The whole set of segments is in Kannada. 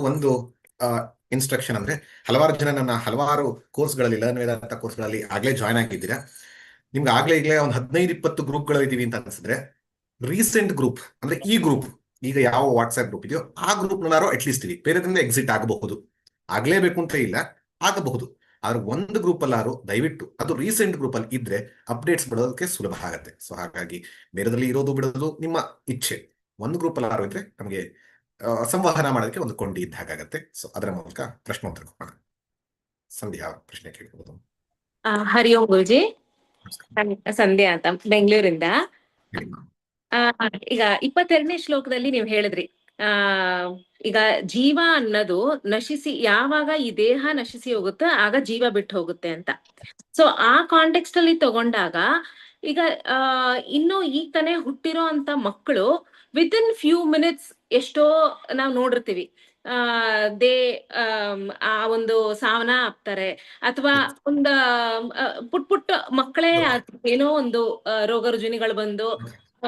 ಒಂದು ಇನ್ಸ್ಟ್ರಕ್ಷನ್ ಅಂದ್ರೆ, ಹಲವಾರು ಜನ ನನ್ನ ಹಲವಾರು ಕೋರ್ಸ್ಗಳಲ್ಲಿ, ಲರ್ನ್ ವೇದಾಂತ ಕೋರ್ಸ್ಗಳಲ್ಲಿ ಆಗ್ಲೇ ಜಾಯ್ನ್ ಆಗಿದ್ದೀರಾ. ನಿಮ್ಗೆ ಆಗ್ಲೇ ಈಗಲೇ ಒಂದು 15-20 ಗ್ರೂಪ್ಗಳಿದೀವಿ ಅಂತ ಅನ್ಸಿದ್ರೆ, ರೀಸೆಂಟ್ ಗ್ರೂಪ್ ಅಂದ್ರೆ ಈ ಗ್ರೂಪ್, ಈಗ ಯಾವ ವಾಟ್ಸ್ಆಪ್ ಗ್ರೂಪ್ ಇದೆಯೋ ಆ ಗ್ರೂಪ್ನಾರು ಅಟ್ಲೀಸ್ಟ್ ಇವಿ, ಬೇರೆದ್ರಿಂದ ಎಕ್ಸಿಟ್ ಆಗಬಹುದು. ಆಗ್ಲೇಬೇಕು ಅಂತ ಇಲ್ಲ, ಆಗಬಹುದು. ಆದ್ರೆ ಒಂದು ಗ್ರೂಪ್ ಅಲ್ಲಾರು ದಯವಿಟ್ಟು ಅದು ರೀಸೆಂಟ್ ಗ್ರೂಪ್ ಅಲ್ಲಿ ಇದ್ರೆ ಅಪ್ಡೇಟ್ಸ್ ಬಿಡೋದಕ್ಕೆ ಸುಲಭ ಆಗುತ್ತೆ. ಸೊ ಹಾಗಾಗಿ ಬೇರೆದ್ರಲ್ಲಿ ಇರೋದು ಬಿಡೋದು ನಿಮ್ಮ ಇಚ್ಛೆ. ಒಂದು ಗ್ರೂಪ್ ಅಲ್ಲಾರು ಇದ್ರೆ ನಮಗೆ ಸಂವಹನ ಮಾಡೋದಕ್ಕೆ ಒಂದು ಕೊಂಡಿ ಇದ್ದ ಹಾಗಾಗತ್ತೆ. ಸೊ ಅದರ ಮೂಲಕ ಪ್ರಶ್ನೋತ್ತರ ಹೋಗೋಣ. ಸಂಧ್ಯಾ ಪ್ರಶ್ನೆ ಕೇಳಬಹುದು. ಹರಿ ಓಂ ಗುರುಜಿ. ಸಂಧ್ಯಾ ಅಂತ ಬೆಂಗಳೂರಿಂದ. ಈಗ 22ನೇ ಶ್ಲೋಕದಲ್ಲಿ ನೀವು ಹೇಳಿದ್ರಿ, ಈಗ ಜೀವ ಅನ್ನೋದು ನಶಿಸಿ, ಯಾವಾಗ ಈ ದೇಹ ನಶಿಸಿ ಹೋಗುತ್ತೆ ಆಗ ಜೀವ ಬಿಟ್ಟು ಹೋಗುತ್ತೆ ಅಂತ. ಸೊ ಆ ಕಾಂಟೆಕ್ಸ್ಟ್ ಅಲ್ಲಿ ತಗೊಂಡಾಗ ಈಗ ಇನ್ನು ಈಗ ತಾನೇ ಹುಟ್ಟಿರೋ ಅಂತ ಮಕ್ಕಳು ವಿತಿನ್ ಫ್ಯೂ ಮಿನಿಟ್ಸ್ ಎಷ್ಟೋ ನಾವು ನೋಡಿರ್ತೀವಿ, ದೇ ಆ ಒಂದು ಸಾವನ ಆಗ್ತಾರೆ, ಅಥವಾ ಒಂದು ಪುಟ್ಟ ಮಕ್ಕಳೇ ಏನೋ ಒಂದು ರೋಗ ರುಜಿನಗಳು ಬಂದು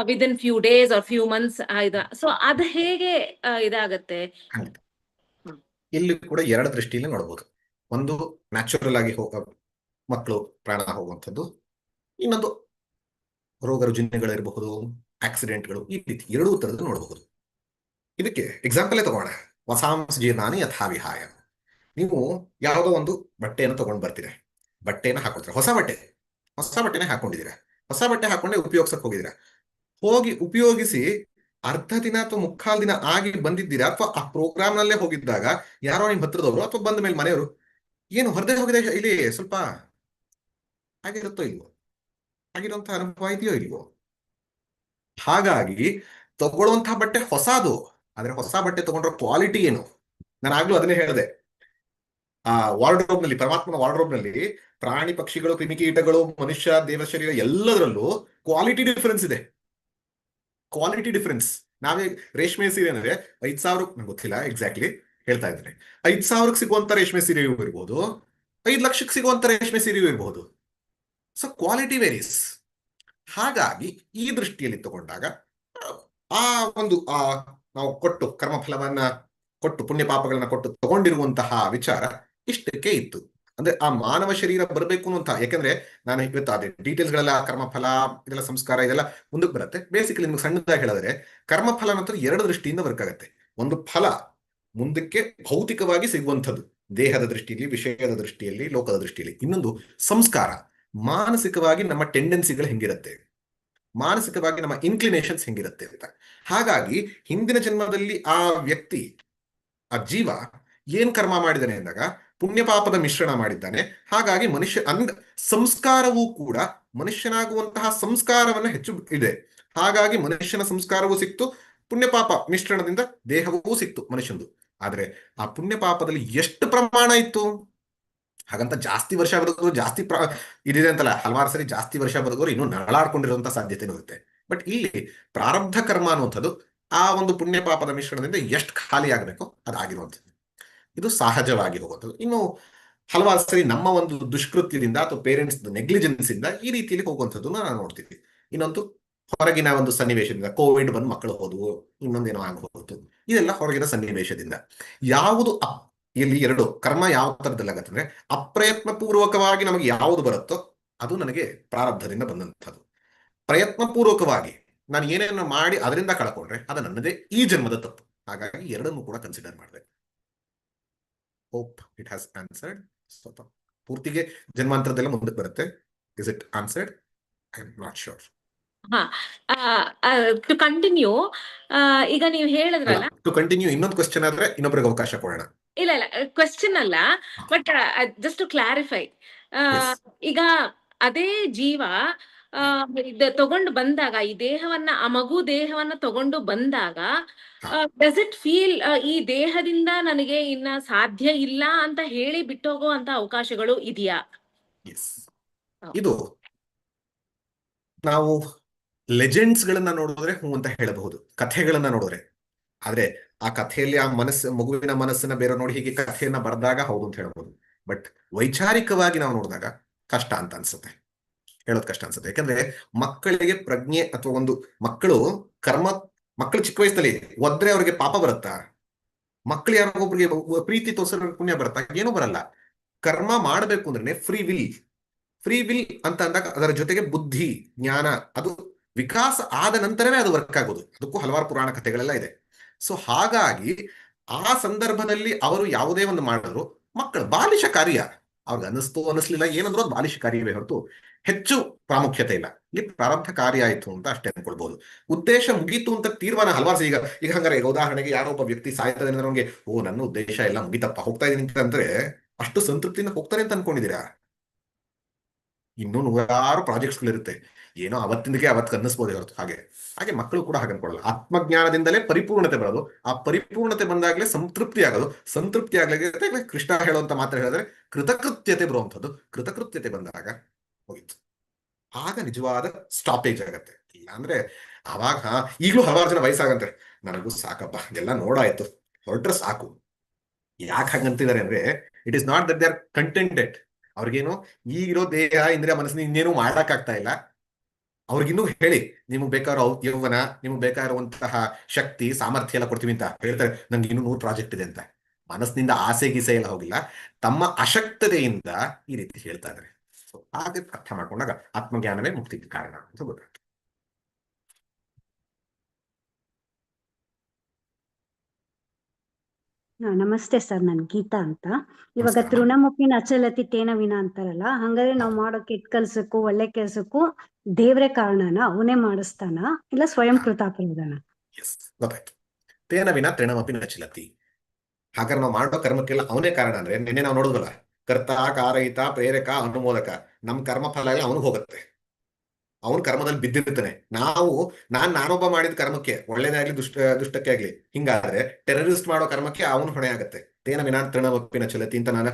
within few days are few months so ಅದು ಹೇಗೆ ಇದಾಗತ್ತೆ? ಇಲ್ಲಿ ಕೂಡ ಎರಡು ದೃಷ್ಟಿಯಲ್ಲಿ ನೋಡಬಹುದು. ಒಂದು ನ್ಯಾಚುರಲ್ ಆಗಿ ಮಕ್ಕಳು ಪ್ರಾಣ ಹೋಗುವಂಥದ್ದು, ಇನ್ನೊಂದು ರೋಗ ರುಜಿನಗಳಿರಬಹುದು, ಆಕ್ಸಿಡೆಂಟ್ಗಳು, ಈ ರೀತಿ ಎರಡೂ ತರದ್ದು ನೋಡಬಹುದು. ಇದಕ್ಕೆ ಎಕ್ಸಾಂಪಲ್ ತಗೋಣ. ವಸಾಂಸ ಜೀರ್ಣಾನಿ ಯಥಾ ವಿಹಾಯ. ನೀವು ಯಾವುದೋ ಒಂದು ಬಟ್ಟೆಯನ್ನು ತಗೊಂಡು ಬರ್ತೀರಾ, ಬಟ್ಟೆನ ಹಾಕೊಳ್ತೀರಾ, ಹೊಸ ಬಟ್ಟೆನೇ ಹಾಕೊಂಡಿದ್ದೀರಾ, ಹೊಸ ಬಟ್ಟೆ ಹಾಕೊಂಡೆ ಉಪಯೋಗಿಸಕ್ ಹೋಗಿದ್ದೀರಾ. ಹೋಗಿ ಉಪಯೋಗಿಸಿ ಅರ್ಧ ದಿನ ಅಥವಾ ಮುಕ್ಕಾಲು ದಿನ ಆಗಿ ಬಂದಿದ್ದೀರಾ, ಅಥವಾ ಆ ಪ್ರೋಗ್ರಾಮ್ ನಲ್ಲೇ ಹೋಗಿದ್ದಾಗ ಯಾರೋ ನಿಮ್ ಹತ್ರದವರು ಅಥವಾ ಬಂದ ಮೇಲೆ ಮನೆಯವರು, ಏನು ಹೊರದೇ ಹೋಗಿದೆ ಇಲ್ಲಿ ಸ್ವಲ್ಪ ಆಗಿರುತ್ತೋ ಇಲ್ವೋ, ಆಗಿರುವಂತಹ ಅನುಭವ ಇದೆಯೋ ಇಲ್ವೋ. ಹಾಗಾಗಿ ತಗೊಳ್ಳುವಂತಹ ಬಟ್ಟೆ ಹೊಸದು, ಆದ್ರೆ ಹೊಸ ಬಟ್ಟೆ ತಗೊಂಡ್ರ ಕ್ವಾಲಿಟಿ ಏನು? ನಾನು ಆಗ್ಲೂ ಅದನ್ನೇ ಹೇಳಿದೆ. ಆ ವಾರ್ಡ್ರೋಬ್ ನಲ್ಲಿ, ಪರಮಾತ್ಮನ ವಾರ್ಡ್ರೋಬ್ ನಲ್ಲಿ ಪ್ರಾಣಿ ಪಕ್ಷಿಗಳು, ಕ್ರಿಮಿಕೀಟಗಳು, ಮನುಷ್ಯ, ದೇವ ಶರೀರ ಎಲ್ಲದರಲ್ಲೂ ಕ್ವಾಲಿಟಿ ಡಿಫರೆನ್ಸ್ ಇದೆ. Quality difference. ನಾವೇ ರೇಷ್ಮೆ ಸೀರೆ ಅಂದ್ರೆ 5,000, ನಂಗೆ ಗೊತ್ತಿಲ್ಲ ಎಕ್ಸಾಕ್ಟ್ಲಿ ಹೇಳ್ತಾ ಇದ್ದೇನೆ, 5,000ಕ್ಕೆ ಸಿಗುವಂತ ರೇಷ್ಮೆ ಸೀರೆಯೂ ಇರ್ಬೋದು, 5 ಲಕ್ಷಕ್ಕೆ ಸಿಗುವಂತ ರೇಷ್ಮೆ ಸೀರೆಯೂ ಇರಬಹುದು. So quality varies. ಹಾಗಾಗಿ ಈ ದೃಷ್ಟಿಯಲ್ಲಿ ತಗೊಂಡಾಗ ಆ ಒಂದು ನಾವು ಕೊಟ್ಟು ಕರ್ಮಫಲವನ್ನ ಕೊಟ್ಟು ಪುಣ್ಯ ಪಾಪಗಳನ್ನ ಕೊಟ್ಟು ತಗೊಂಡಿರುವಂತಹ ವಿಚಾರ ಇಷ್ಟಕ್ಕೆ ಇತ್ತು. ಅಂದ್ರೆ ಆ ಮಾನವ ಶರೀರ ಬರಬೇಕು ಅಂತ, ಯಾಕಂದ್ರೆ ನಾನು ಇವತ್ತು ಅದೇ ಡೀಟೇಲ್ಸ್ ಗಳೆಲ್ಲ, ಕರ್ಮಫಲ ಇದೆಲ್ಲ, ಸಂಸ್ಕಾರ ಇದೆಲ್ಲ ಮುಂದಕ್ಕೆ ಬರುತ್ತೆ. ಬೇಸಿಕಲಿ ನಿಮ್ಗೆ ಸಣ್ಣದಾಗಿ ಹೇಳಿದ್ರೆ, ಕರ್ಮಫಲ ನಂತರ ಎರಡು ದೃಷ್ಟಿಯಿಂದ ವರ್ಕ್ ಆಗುತ್ತೆ. ಒಂದು ಫಲ ಮುಂದಕ್ಕೆ ಭೌತಿಕವಾಗಿ ಸಿಗುವಂಥದ್ದು, ದೇಹದ ದೃಷ್ಟಿಯಲ್ಲಿ, ವಿಷಯದ ದೃಷ್ಟಿಯಲ್ಲಿ, ಲೋಕದ ದೃಷ್ಟಿಯಲ್ಲಿ. ಇನ್ನೊಂದು ಸಂಸ್ಕಾರ, ಮಾನಸಿಕವಾಗಿ ನಮ್ಮ ಟೆಂಡೆನ್ಸಿಗಳು ಹೆಂಗಿರುತ್ತೆ, ಮಾನಸಿಕವಾಗಿ ನಮ್ಮ ಇನ್ಕ್ಲಿನೇಷನ್ಸ್ ಹೆಂಗಿರುತ್ತೆ ಅಂತ. ಹಾಗಾಗಿ ಹಿಂದಿನ ಜನ್ಮದಲ್ಲಿ ಆ ವ್ಯಕ್ತಿ, ಆ ಜೀವ ಏನ್ ಕರ್ಮ ಮಾಡಿದ್ದಾನೆ ಅಂದಾಗ ಪುಣ್ಯ ಪಾಪದ ಮಿಶ್ರಣ ಮಾಡಿದ್ದಾನೆ. ಹಾಗಾಗಿ ಮನುಷ್ಯ ಸಂಸ್ಕಾರವೂ ಕೂಡ ಮನುಷ್ಯನಾಗುವಂತಹ ಸಂಸ್ಕಾರವನ್ನ ಹೆಚ್ಚು ಇದೆ. ಹಾಗಾಗಿ ಮನುಷ್ಯನ ಸಂಸ್ಕಾರವೂ ಸಿಕ್ತು, ಪುಣ್ಯ ಪಾಪ ಮಿಶ್ರಣದಿಂದ ದೇಹವೂ ಸಿಕ್ತು ಮನುಷ್ಯಂದು. ಆದ್ರೆ ಆ ಪುಣ್ಯ ಪಾಪದಲ್ಲಿ ಎಷ್ಟು ಪ್ರಮಾಣ ಇತ್ತು? ಹಾಗಂತ ಜಾಸ್ತಿ ವರ್ಷ ಬದುಕೋರು, ಜಾಸ್ತಿ ಇದಿದೆ ಅಂತಲ್ಲ, ಹಲವಾರು ಸರಿ ಜಾಸ್ತಿ ವರ್ಷ ಬದುಕೋರು ಇನ್ನೂ ನರಳಾಡ್ಕೊಂಡಿರುವಂತಹ ಸಾಧ್ಯತೆನೂ ಇರುತ್ತೆ. ಬಟ್ ಇಲ್ಲಿ ಪ್ರಾರಬ್ಧ ಕರ್ಮ ಅನ್ನುವಂಥದ್ದು ಆ ಒಂದು ಪುಣ್ಯ ಪಾಪದ ಮಿಶ್ರಣದಿಂದ ಎಷ್ಟು ಖಾಲಿ ಆಗಬೇಕು ಅದಾಗಿರುವಂಥದ್ದು. ಇದು ಸಹಜವಾಗಿ ಹೋಗುತ್ತದೆ. ಇನ್ನು ಹಲವಾರು ಸರಿ ನಮ್ಮ ಒಂದು ದುಷ್ಕೃತ್ಯದಿಂದ ಅಥವಾ ಪೇರೆಂಟ್ಸ್ ನೆಗ್ಲಿಜೆನ್ಸ್ ಇಂದ ಈ ರೀತಿಯಲ್ಲಿ ಹೋಗುವಂಥದ್ದು ನಾವು ನೋಡ್ತೀವಿ. ಇನ್ನೊಂದು ಹೊರಗಿನ ಒಂದು ಸನ್ನಿವೇಶದಿಂದ, ಕೋವಿಡ್ ಬಂದು ಮಕ್ಕಳು ಹೋದವು, ಇನ್ನೊಂದೇನೋ ಆಗಬಹುದು, ಇದೆಲ್ಲ ಹೊರಗಿನ ಸನ್ನಿವೇಶದಿಂದ. ಯಾವುದು ಇಲ್ಲಿ ಎರಡು ಕರ್ಮ ಯಾವ ತರದಲ್ಲಾಗತ್ತಂದ್ರೆ, ಅಪ್ರಯತ್ನ ಪೂರ್ವಕವಾಗಿ ನಮಗೆ ಯಾವುದು ಬರುತ್ತೋ ಅದು ನನಗೆ ಪ್ರಾರಬ್ಧದಿಂದ ಬಂದಂಥದ್ದು. ಪ್ರಯತ್ನ ಪೂರ್ವಕವಾಗಿ ನಾನು ಏನೇನು ಮಾಡಿ ಅದರಿಂದ ಕಳ್ಕೊಂಡ್ರೆ ಅದು ನನ್ನದೇ ಈ ಜನ್ಮದ ತಪ್ಪು. ಹಾಗಾಗಿ ಎರಡನ್ನೂ ಕೂಡ ಕನ್ಸಿಡರ್ ಮಾಡಬೇಕು. Hope it has answered. ಸ್ವಲ್ಪ ಪೂರ್ತಿಗೆ ಜನ್ಮಾಂತರದೆಲ್ಲ ಮುಂದಕ್ಕೆ ಬರುತ್ತೆ. Is it answered? I am not sure. To continue, ಈಗ ನೀವು ಹೇಳಿದ್ರಲ್ಲ, ಟು ಕಂಟಿನ್ಯೂ ಇನ್ನೊಂದು ಕ್ವಶನ್ ಆದ್ರೆ ಇನ್ನೊಬ್ಬರಿಗೆ ಅವಕಾಶ ಕೊಡೋಣ. ಇಲ್ಲ ಕ್ವೆಶ್ಚನ್ ಅಲ್ಲ, ಬಟ್ ಜಸ್ಟ್ ಟು ಕ್ಲಾರಿಫೈ. ಈಗ ಅದೇ ಜೀವ ತಗೊಂಡು ಬಂದಾಗ, ಈ ದೇಹವನ್ನ, ಆ ಮಗು ದೇಹವನ್ನ ತಗೊಂಡು ಬಂದಾಗ, ಡಸ್ ಇಟ್ ಫೀಲ್ ಈ ದೇಹದಿಂದ ನನಗೆ ಇನ್ನ ಸಾಧ್ಯ ಇಲ್ಲ ಅಂತ ಹೇಳಿ ಬಿಟ್ಟೋಗೋ ಅಂತ ಅವಕಾಶಗಳು ಇದೆಯಾ? ಇದು ನಾವು ಲೆಜೆಂಡ್ಸ್ ಗಳನ್ನ ನೋಡಿದ್ರೆ ಹ್ಞೂ ಅಂತ ಹೇಳಬಹುದು, ಕಥೆಗಳನ್ನ ನೋಡಿದ್ರೆ. ಆದ್ರೆ ಆ ಕಥೆಯಲ್ಲಿ ಆ ಮಗುವಿನ ಮನಸ್ಸನ್ನ ಬೇರೆ ನೋಡಿ ಹೀಗೆ ಕಥೆಯನ್ನ ಬರೆದಾಗ ಹೌದು ಅಂತ ಹೇಳ್ಬೋದು. ಬಟ್ ವೈಚಾರಿಕವಾಗಿ ನಾವು ನೋಡಿದಾಗ ಕಷ್ಟ ಅಂತ ಅನ್ಸುತ್ತೆ, ಹೇಳೋದು ಕಷ್ಟ ಅನ್ಸುತ್ತೆ. ಯಾಕಂದ್ರೆ ಮಕ್ಕಳಿಗೆ ಪ್ರಜ್ಞೆ ಅಥವಾ ಒಂದು ಮಕ್ಕಳು ಚಿಕ್ಕ ವಯಸ್ಸಲ್ಲಿ ಒದ್ರೆ ಅವ್ರಿಗೆ ಪಾಪ ಬರುತ್ತಾ? ಮಕ್ಕಳು ಯಾರಿಗೊಬ್ರಿಗೆ ಪ್ರೀತಿ ತೋರಿಸಿದ್ರೆ ಪುಣ್ಯ ಬರುತ್ತಾ? ಏನೂ ಬರಲ್ಲ. ಕರ್ಮ ಮಾಡಬೇಕು ಅಂದ್ರೆ ಫ್ರೀ ವಿಲ್. ಫ್ರೀ ವಿಲ್ ಅಂತ ಅಂದಾಗ ಅದರ ಜೊತೆಗೆ ಬುದ್ಧಿ, ಜ್ಞಾನ ಅದು ವಿಕಾಸ ಆದ ನಂತರವೇ ಅದು ವರ್ಕ್ ಆಗೋದು. ಅದಕ್ಕೂ ಹಲವಾರು ಪುರಾಣ ಕಥೆಗಳೆಲ್ಲ ಇದೆ. ಸೊ ಹಾಗಾಗಿ ಆ ಸಂದರ್ಭದಲ್ಲಿ ಅವರು ಯಾವುದೇ ಒಂದು ಮಾಡಿದ್ರು ಮಕ್ಕಳು ಬಾಲಿಶ ಕಾರ್ಯ, ಅವ್ರಿಗೆ ಅನ್ನಿಸ್ತು ಅನ್ನಿಸ್ಲಿಲ್ಲ ಏನಂದ್ರೂ ಅದು ಬಾಲಿಶ ಕಾರ್ಯವೇ ಹೊರತು ಹೆಚ್ಚು ಪ್ರಾಮುಖ್ಯತೆ ಇಲ್ಲ. ಇಲ್ಲಿ ಪ್ರಾರಬ್ಧ ಕಾರ್ಯ ಆಯ್ತು ಅಂತ ಅಷ್ಟೇ ಅನ್ಕೊಳ್ಬಹುದು. ಉದ್ದೇಶ ಮುಗೀತು ಅಂತ ತೀರ್ಮಾನ ಹಲವಾರು ಈಗ ಈಗ ಹಂಗಾರೆ ಈಗ ಉದಾಹರಣೆಗೆ ಯಾರೋ ಒಬ್ಬ ವ್ಯಕ್ತಿ ಸಾಯ್ತದೆ ಅಂದ್ರೆ ನಮಗೆ ಓ ನನ್ನ ಉದ್ದೇಶ ಎಲ್ಲ ಮುಗಿತಪ್ಪ ಹೋಗ್ತಾ ಇದೀನಿ ಅಂದ್ರೆ ಅಷ್ಟು ಸಂತೃಪ್ತಿಯಿಂದ ಹೋಗ್ತಾರೆ ಅಂತ ಅನ್ಕೊಂಡಿದ್ದೀರಾ? ಇನ್ನೂ ನೂರಾರು ಪ್ರಾಜೆಕ್ಟ್ಸ್ಗಳಿರುತ್ತೆ. ಏನೋ ಅವತ್ತಿಂದಕ್ಕೆ ಅವತ್ತು ಅನ್ನಿಸ್ಬೋದೇ ಹೊರತು ಹಾಗೆ ಹಾಗೆ ಮಕ್ಕಳು ಕೂಡ ಹಾಗೆ ಅನ್ಕೊಳ್ಳಲ್ಲ. ಆತ್ಮಜ್ಞಾನದಿಂದಲೇ ಪರಿಪೂರ್ಣತೆ ಬರೋದು. ಆ ಪರಿಪೂರ್ಣತೆ ಬಂದಾಗಲೇ ಸಂತೃಪ್ತಿ ಆಗೋದು. ಸಂತೃಪ್ತಿ ಆಗ್ಲಿಕ್ಕೆ ಕೃಷ್ಣ ಹೇಳುವಂತ ಮಾತ್ರ ಹೇಳಿದ್ರೆ ಕೃತಕೃತ್ಯತೆ ಬರುವಂಥದ್ದು. ಕೃತಕೃತ್ಯತೆ ಬಂದಾಗ ಹೋಗಿತ್ತು, ಆಗ ನಿಜವಾದ ಸ್ಟಾಪೇಜ್ ಆಗತ್ತೆ. ಇಲ್ಲ ಅಂದ್ರೆ ಅವಾಗ ಈಗಲೂ ಹಲವಾರು ಜನ ವಯಸ್ಸಾಗಂತಾರೆ ನನಗೂ ಸಾಕಪ್ಪ ಎಲ್ಲ ನೋಡಾಯ್ತು ಹೊರಟ್ರೆ ಸಾಕು. ಯಾಕೆ ಹಾಗಂತಿದ್ದಾರೆ ಅಂದ್ರೆ it is not that they are contented. ಅವ್ರಿಗೇನು ಈಗಿರೋ ದೇಹ ಇಂದ್ರಿಯ ಮನಸ್ಸಿನ ಇನ್ನೇನು ಮಾಡಕ್ಕಾಗ್ತಾ ಇಲ್ಲ. ಅವ್ರಿಗಿನ್ನೂ ಹೇಳಿ ನಿಮ್ಗೆ ಬೇಕಾರೋ ಯೌವನ, ನಿಮ್ಗೆ ಬೇಕಾಗಿರುವಂತಹ ಶಕ್ತಿ ಸಾಮರ್ಥ್ಯ ಎಲ್ಲ ಕೊಡ್ತೀವಿ ಅಂತ ಹೇಳ್ತಾರೆ. ನಂಗೆ ಇನ್ನೂ 100 ಪ್ರಾಜೆಕ್ಟ್ ಇದೆ ಅಂತ. ಮನಸ್ಸಿನಿಂದ ಆಸೆ ಗೀಸೆ ಎಲ್ಲ ಹೋಗಿಲ್ಲ, ತಮ್ಮ ಅಶಕ್ತತೆಯಿಂದ ಈ ರೀತಿ ಹೇಳ್ತಾ ಇದ್ದಾರೆ. ಸೊ ಹಾಗೆ ಅರ್ಥ ಮಾಡ್ಕೊಂಡಾಗ ಆತ್ಮಜ್ಞಾನವೇ ಮುಕ್ತಿಗೆ ಕಾರಣ ಅಂತ ಗೊತ್ತಾಗ್ತದೆ. ನಮಸ್ತೆ ಸರ್, ನಾನು ಗೀತಾ ಅಂತ. ಇವಾಗ ನಮಸ್ಕಾರ. ತೃಣಮುಖಿನ ಅಚಲತಿ ತೇನ ವಿನ ಅಂತಾರಲ್ಲ, ಹಂಗಾದ್ರೆ ನಾವು ಮಾಡೋ ಕೆಟ್ಟ ಕೆಲ್ಸಕ್ಕೂ ಒಳ್ಳೆ ಕೆಲ್ಸಕ್ಕೂ ದೇವ್ರೇ ಕಾರಣನ, ಅವನೇ ಮಾಡಿಸ್ತಾನ, ಇಲ್ಲ ಸ್ವಯಂ ಕೃತಾಪರಾಧನ? ಎಸ್, ಗೊತ್ತಾಯ್ತು. ತೇನ ವಿನ ತೃಣಮಪಿ ನ ಚಲತಿ. ಹಾಗಾದ್ರೆ ನಾವು ಮಾಡೋ ಕರ್ಮಕ್ಕೆಲ್ಲ ಅವನೇ ಕಾರಣ ಅಂದ್ರೆ ನಿನ್ನೆ ನಾವು ನೋಡುದಲ್ಲ, ಕರ್ತ, ಕಾರಯಿತ, ಪ್ರೇರಕ, ಅನುಮೋದಕ. ನಮ್ಮ ಕರ್ಮ ಫಲ ಎಲ್ಲ ಅವನಿಗೆ ಹೋಗುತ್ತೆ. ಅವನು ಕರ್ಮದಲ್ಲಿ ಬಿದ್ದಿರ್ತಾನೆ. ನಾನೊಬ್ಬ ಮಾಡಿದ ಕರ್ಮಕ್ಕೆ ಒಳ್ಳೇದೇ ಆಗ್ಲಿ ದುಷ್ಟಕ್ಕೆ ಆಗ್ಲಿ ಹಿಂಗಾದ್ರೆ ಟೆರರಿಸ್ಟ್ ಮಾಡೋ ಕರ್ಮಕ್ಕೆ ಅವನು ಹೊಣೆ ಆಗತ್ತೆ. ತೇನ ವಿನಾ ತೃಣಮಪಿನ ಚಲತಿ ಅಂತ ನಾನು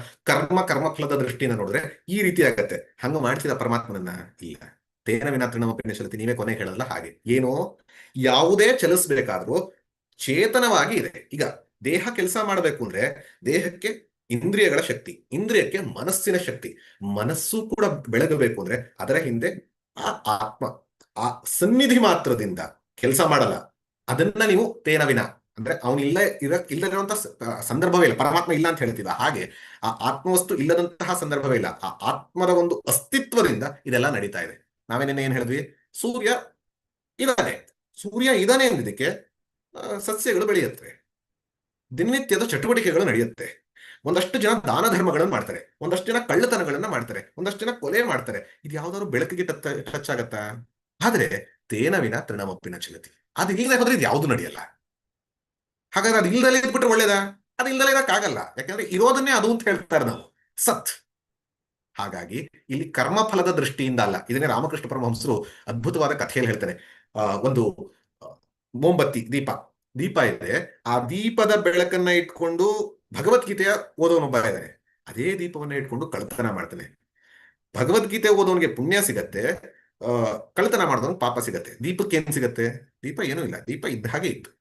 ಕರ್ಮಫಲದ ದೃಷ್ಟಿನ ನೋಡಿದ್ರೆ ಈ ರೀತಿ ಆಗತ್ತೆ. ಹಂಗ ಮಾಡ್ತಿದ ಪರಮಾತ್ಮನನ್ನ ಇಲ್ಲ. ತೇನ ವಿನಾ ತೃಣಮಪಿನ ಚಲತಿ ನೀವೇ ಕೊನೆ ಹೇಳಲ್ಲ ಹಾಗೆ. ಏನೋ ಯಾವುದೇ ಚಲಿಸ್ಬೇಕಾದ್ರೂ ಚೇತನವಾಗಿ ಇದೆ. ಈಗ ದೇಹ ಕೆಲಸ ಮಾಡಬೇಕು ಅಂದ್ರೆ ದೇಹಕ್ಕೆ ಇಂದ್ರಿಯಗಳ ಶಕ್ತಿ, ಇಂದ್ರಿಯಕ್ಕೆ ಮನಸ್ಸಿನ ಶಕ್ತಿ, ಮನಸ್ಸು ಕೂಡ ಬೆಳಗಬೇಕು ಅಂದ್ರೆ ಅದರ ಹಿಂದೆ ಆ ಆತ್ಮ, ಆ ಸನ್ನಿಧಿ ಮಾತ್ರದಿಂದ ಕೆಲಸ ಮಾಡಲ್ಲ. ಅದನ್ನ ನೀವು ತೇನವಿನ ಅಂದ್ರೆ ಅವನಿಲ್ಲ ಇಲ್ಲದಿರುವಂತಹ ಸಂದರ್ಭವೇ ಇಲ್ಲ. ಪರಮಾತ್ಮ ಇಲ್ಲ ಅಂತ ಹೇಳ್ತೀವ ಹಾಗೆ ಆ ಆತ್ಮವಸ್ತು ಇಲ್ಲದಂತಹ ಸಂದರ್ಭವೇ ಇಲ್ಲ. ಆ ಆತ್ಮದ ಒಂದು ಅಸ್ತಿತ್ವದಿಂದ ಇದೆಲ್ಲ ನಡೀತಾ ಇದೆ. ನಾವೇನೇನು ಏನ್ ಹೇಳಿದ್ವಿ? ಸೂರ್ಯ ಇದಾನೆ, ಸೂರ್ಯ ಇದಾನೆ ಅಂದಿದ್ದಕ್ಕೆ ಸಸ್ಯಗಳು ಬೆಳೆಯುತ್ತವೆ, ದಿನನಿತ್ಯದ ಚಟುವಟಿಕೆಗಳು ನಡೆಯುತ್ತೆ. ಒಂದಷ್ಟು ಜನ ದಾನ ಧರ್ಮಗಳನ್ನು ಮಾಡ್ತಾರೆ, ಒಂದಷ್ಟು ಜನ ಕಳ್ಳತನಗಳನ್ನ ಮಾಡ್ತಾರೆ, ಒಂದಷ್ಟು ಜನ ಕೊಲೆ ಮಾಡ್ತಾರೆ. ಇದು ಯಾವ್ದಾದ್ರು ಬೆಳಕಿಗೆ ಟಚ್ ಆಗತ್ತಾ? ಆದ್ರೆ ತೇನವಿನ ತೃಣಮಪ್ಪಿನ ಚಲತಿ ಅದು ಇಲ್ಲದೆ ಹೋದ್ರೆ ಇದು ಯಾವ್ದು ನಡೆಯಲ್ಲ. ಹಾಗಾದ್ರೆ ಅದು ಇಲ್ದಲೇ ಇದ್ಬಿಟ್ರೆ ಒಳ್ಳೇದಾ? ಅದು ಇಲ್ದಲೇ ಇರಕ್ಕಾಗಲ್ಲ. ಯಾಕಂದ್ರೆ ಇರೋದನ್ನೇ ಅದು ಅಂತ ಹೇಳ್ತಾರೆ ನಾವು, ಸತ್. ಹಾಗಾಗಿ ಇಲ್ಲಿ ಕರ್ಮಫಲದ ದೃಷ್ಟಿಯಿಂದ ಅಲ್ಲ. ಇದನ್ನೇ ರಾಮಕೃಷ್ಣ ಪರಮಹಂಸರು ಅದ್ಭುತವಾದ ಕಥೆಯಲ್ಲಿ ಹೇಳ್ತಾರೆ. ಒಂದು ಮೋಂಬತ್ತಿ ದೀಪ ಇದೆ. ಆ ದೀಪದ ಬೆಳಕನ್ನ ಇಟ್ಕೊಂಡು ಭಗವದ್ಗೀತೆಯ ಓದೋನೊಬ್ಬ ಇದ್ದಾನೆ. ಅದೇ ದೀಪವನ್ನ ಇಟ್ಕೊಂಡು ಕಳ್ಳತನ ಮಾಡ್ತಾನೆ. ಭಗವದ್ಗೀತೆ ಓದೋನಿಗೆ ಪುಣ್ಯ ಸಿಗತ್ತೆ, ಕಳ್ಳತನ ಮಾಡಿದವನಿಗೆ ಪಾಪ ಸಿಗತ್ತೆ. ದೀಪಕ್ಕೆ ಏನ್ ಸಿಗತ್ತೆ? ದೀಪ ಏನೂ ಇಲ್ಲ, ದೀಪ ಇದ್ದ ಹಾಗೆ ಇತ್ತು.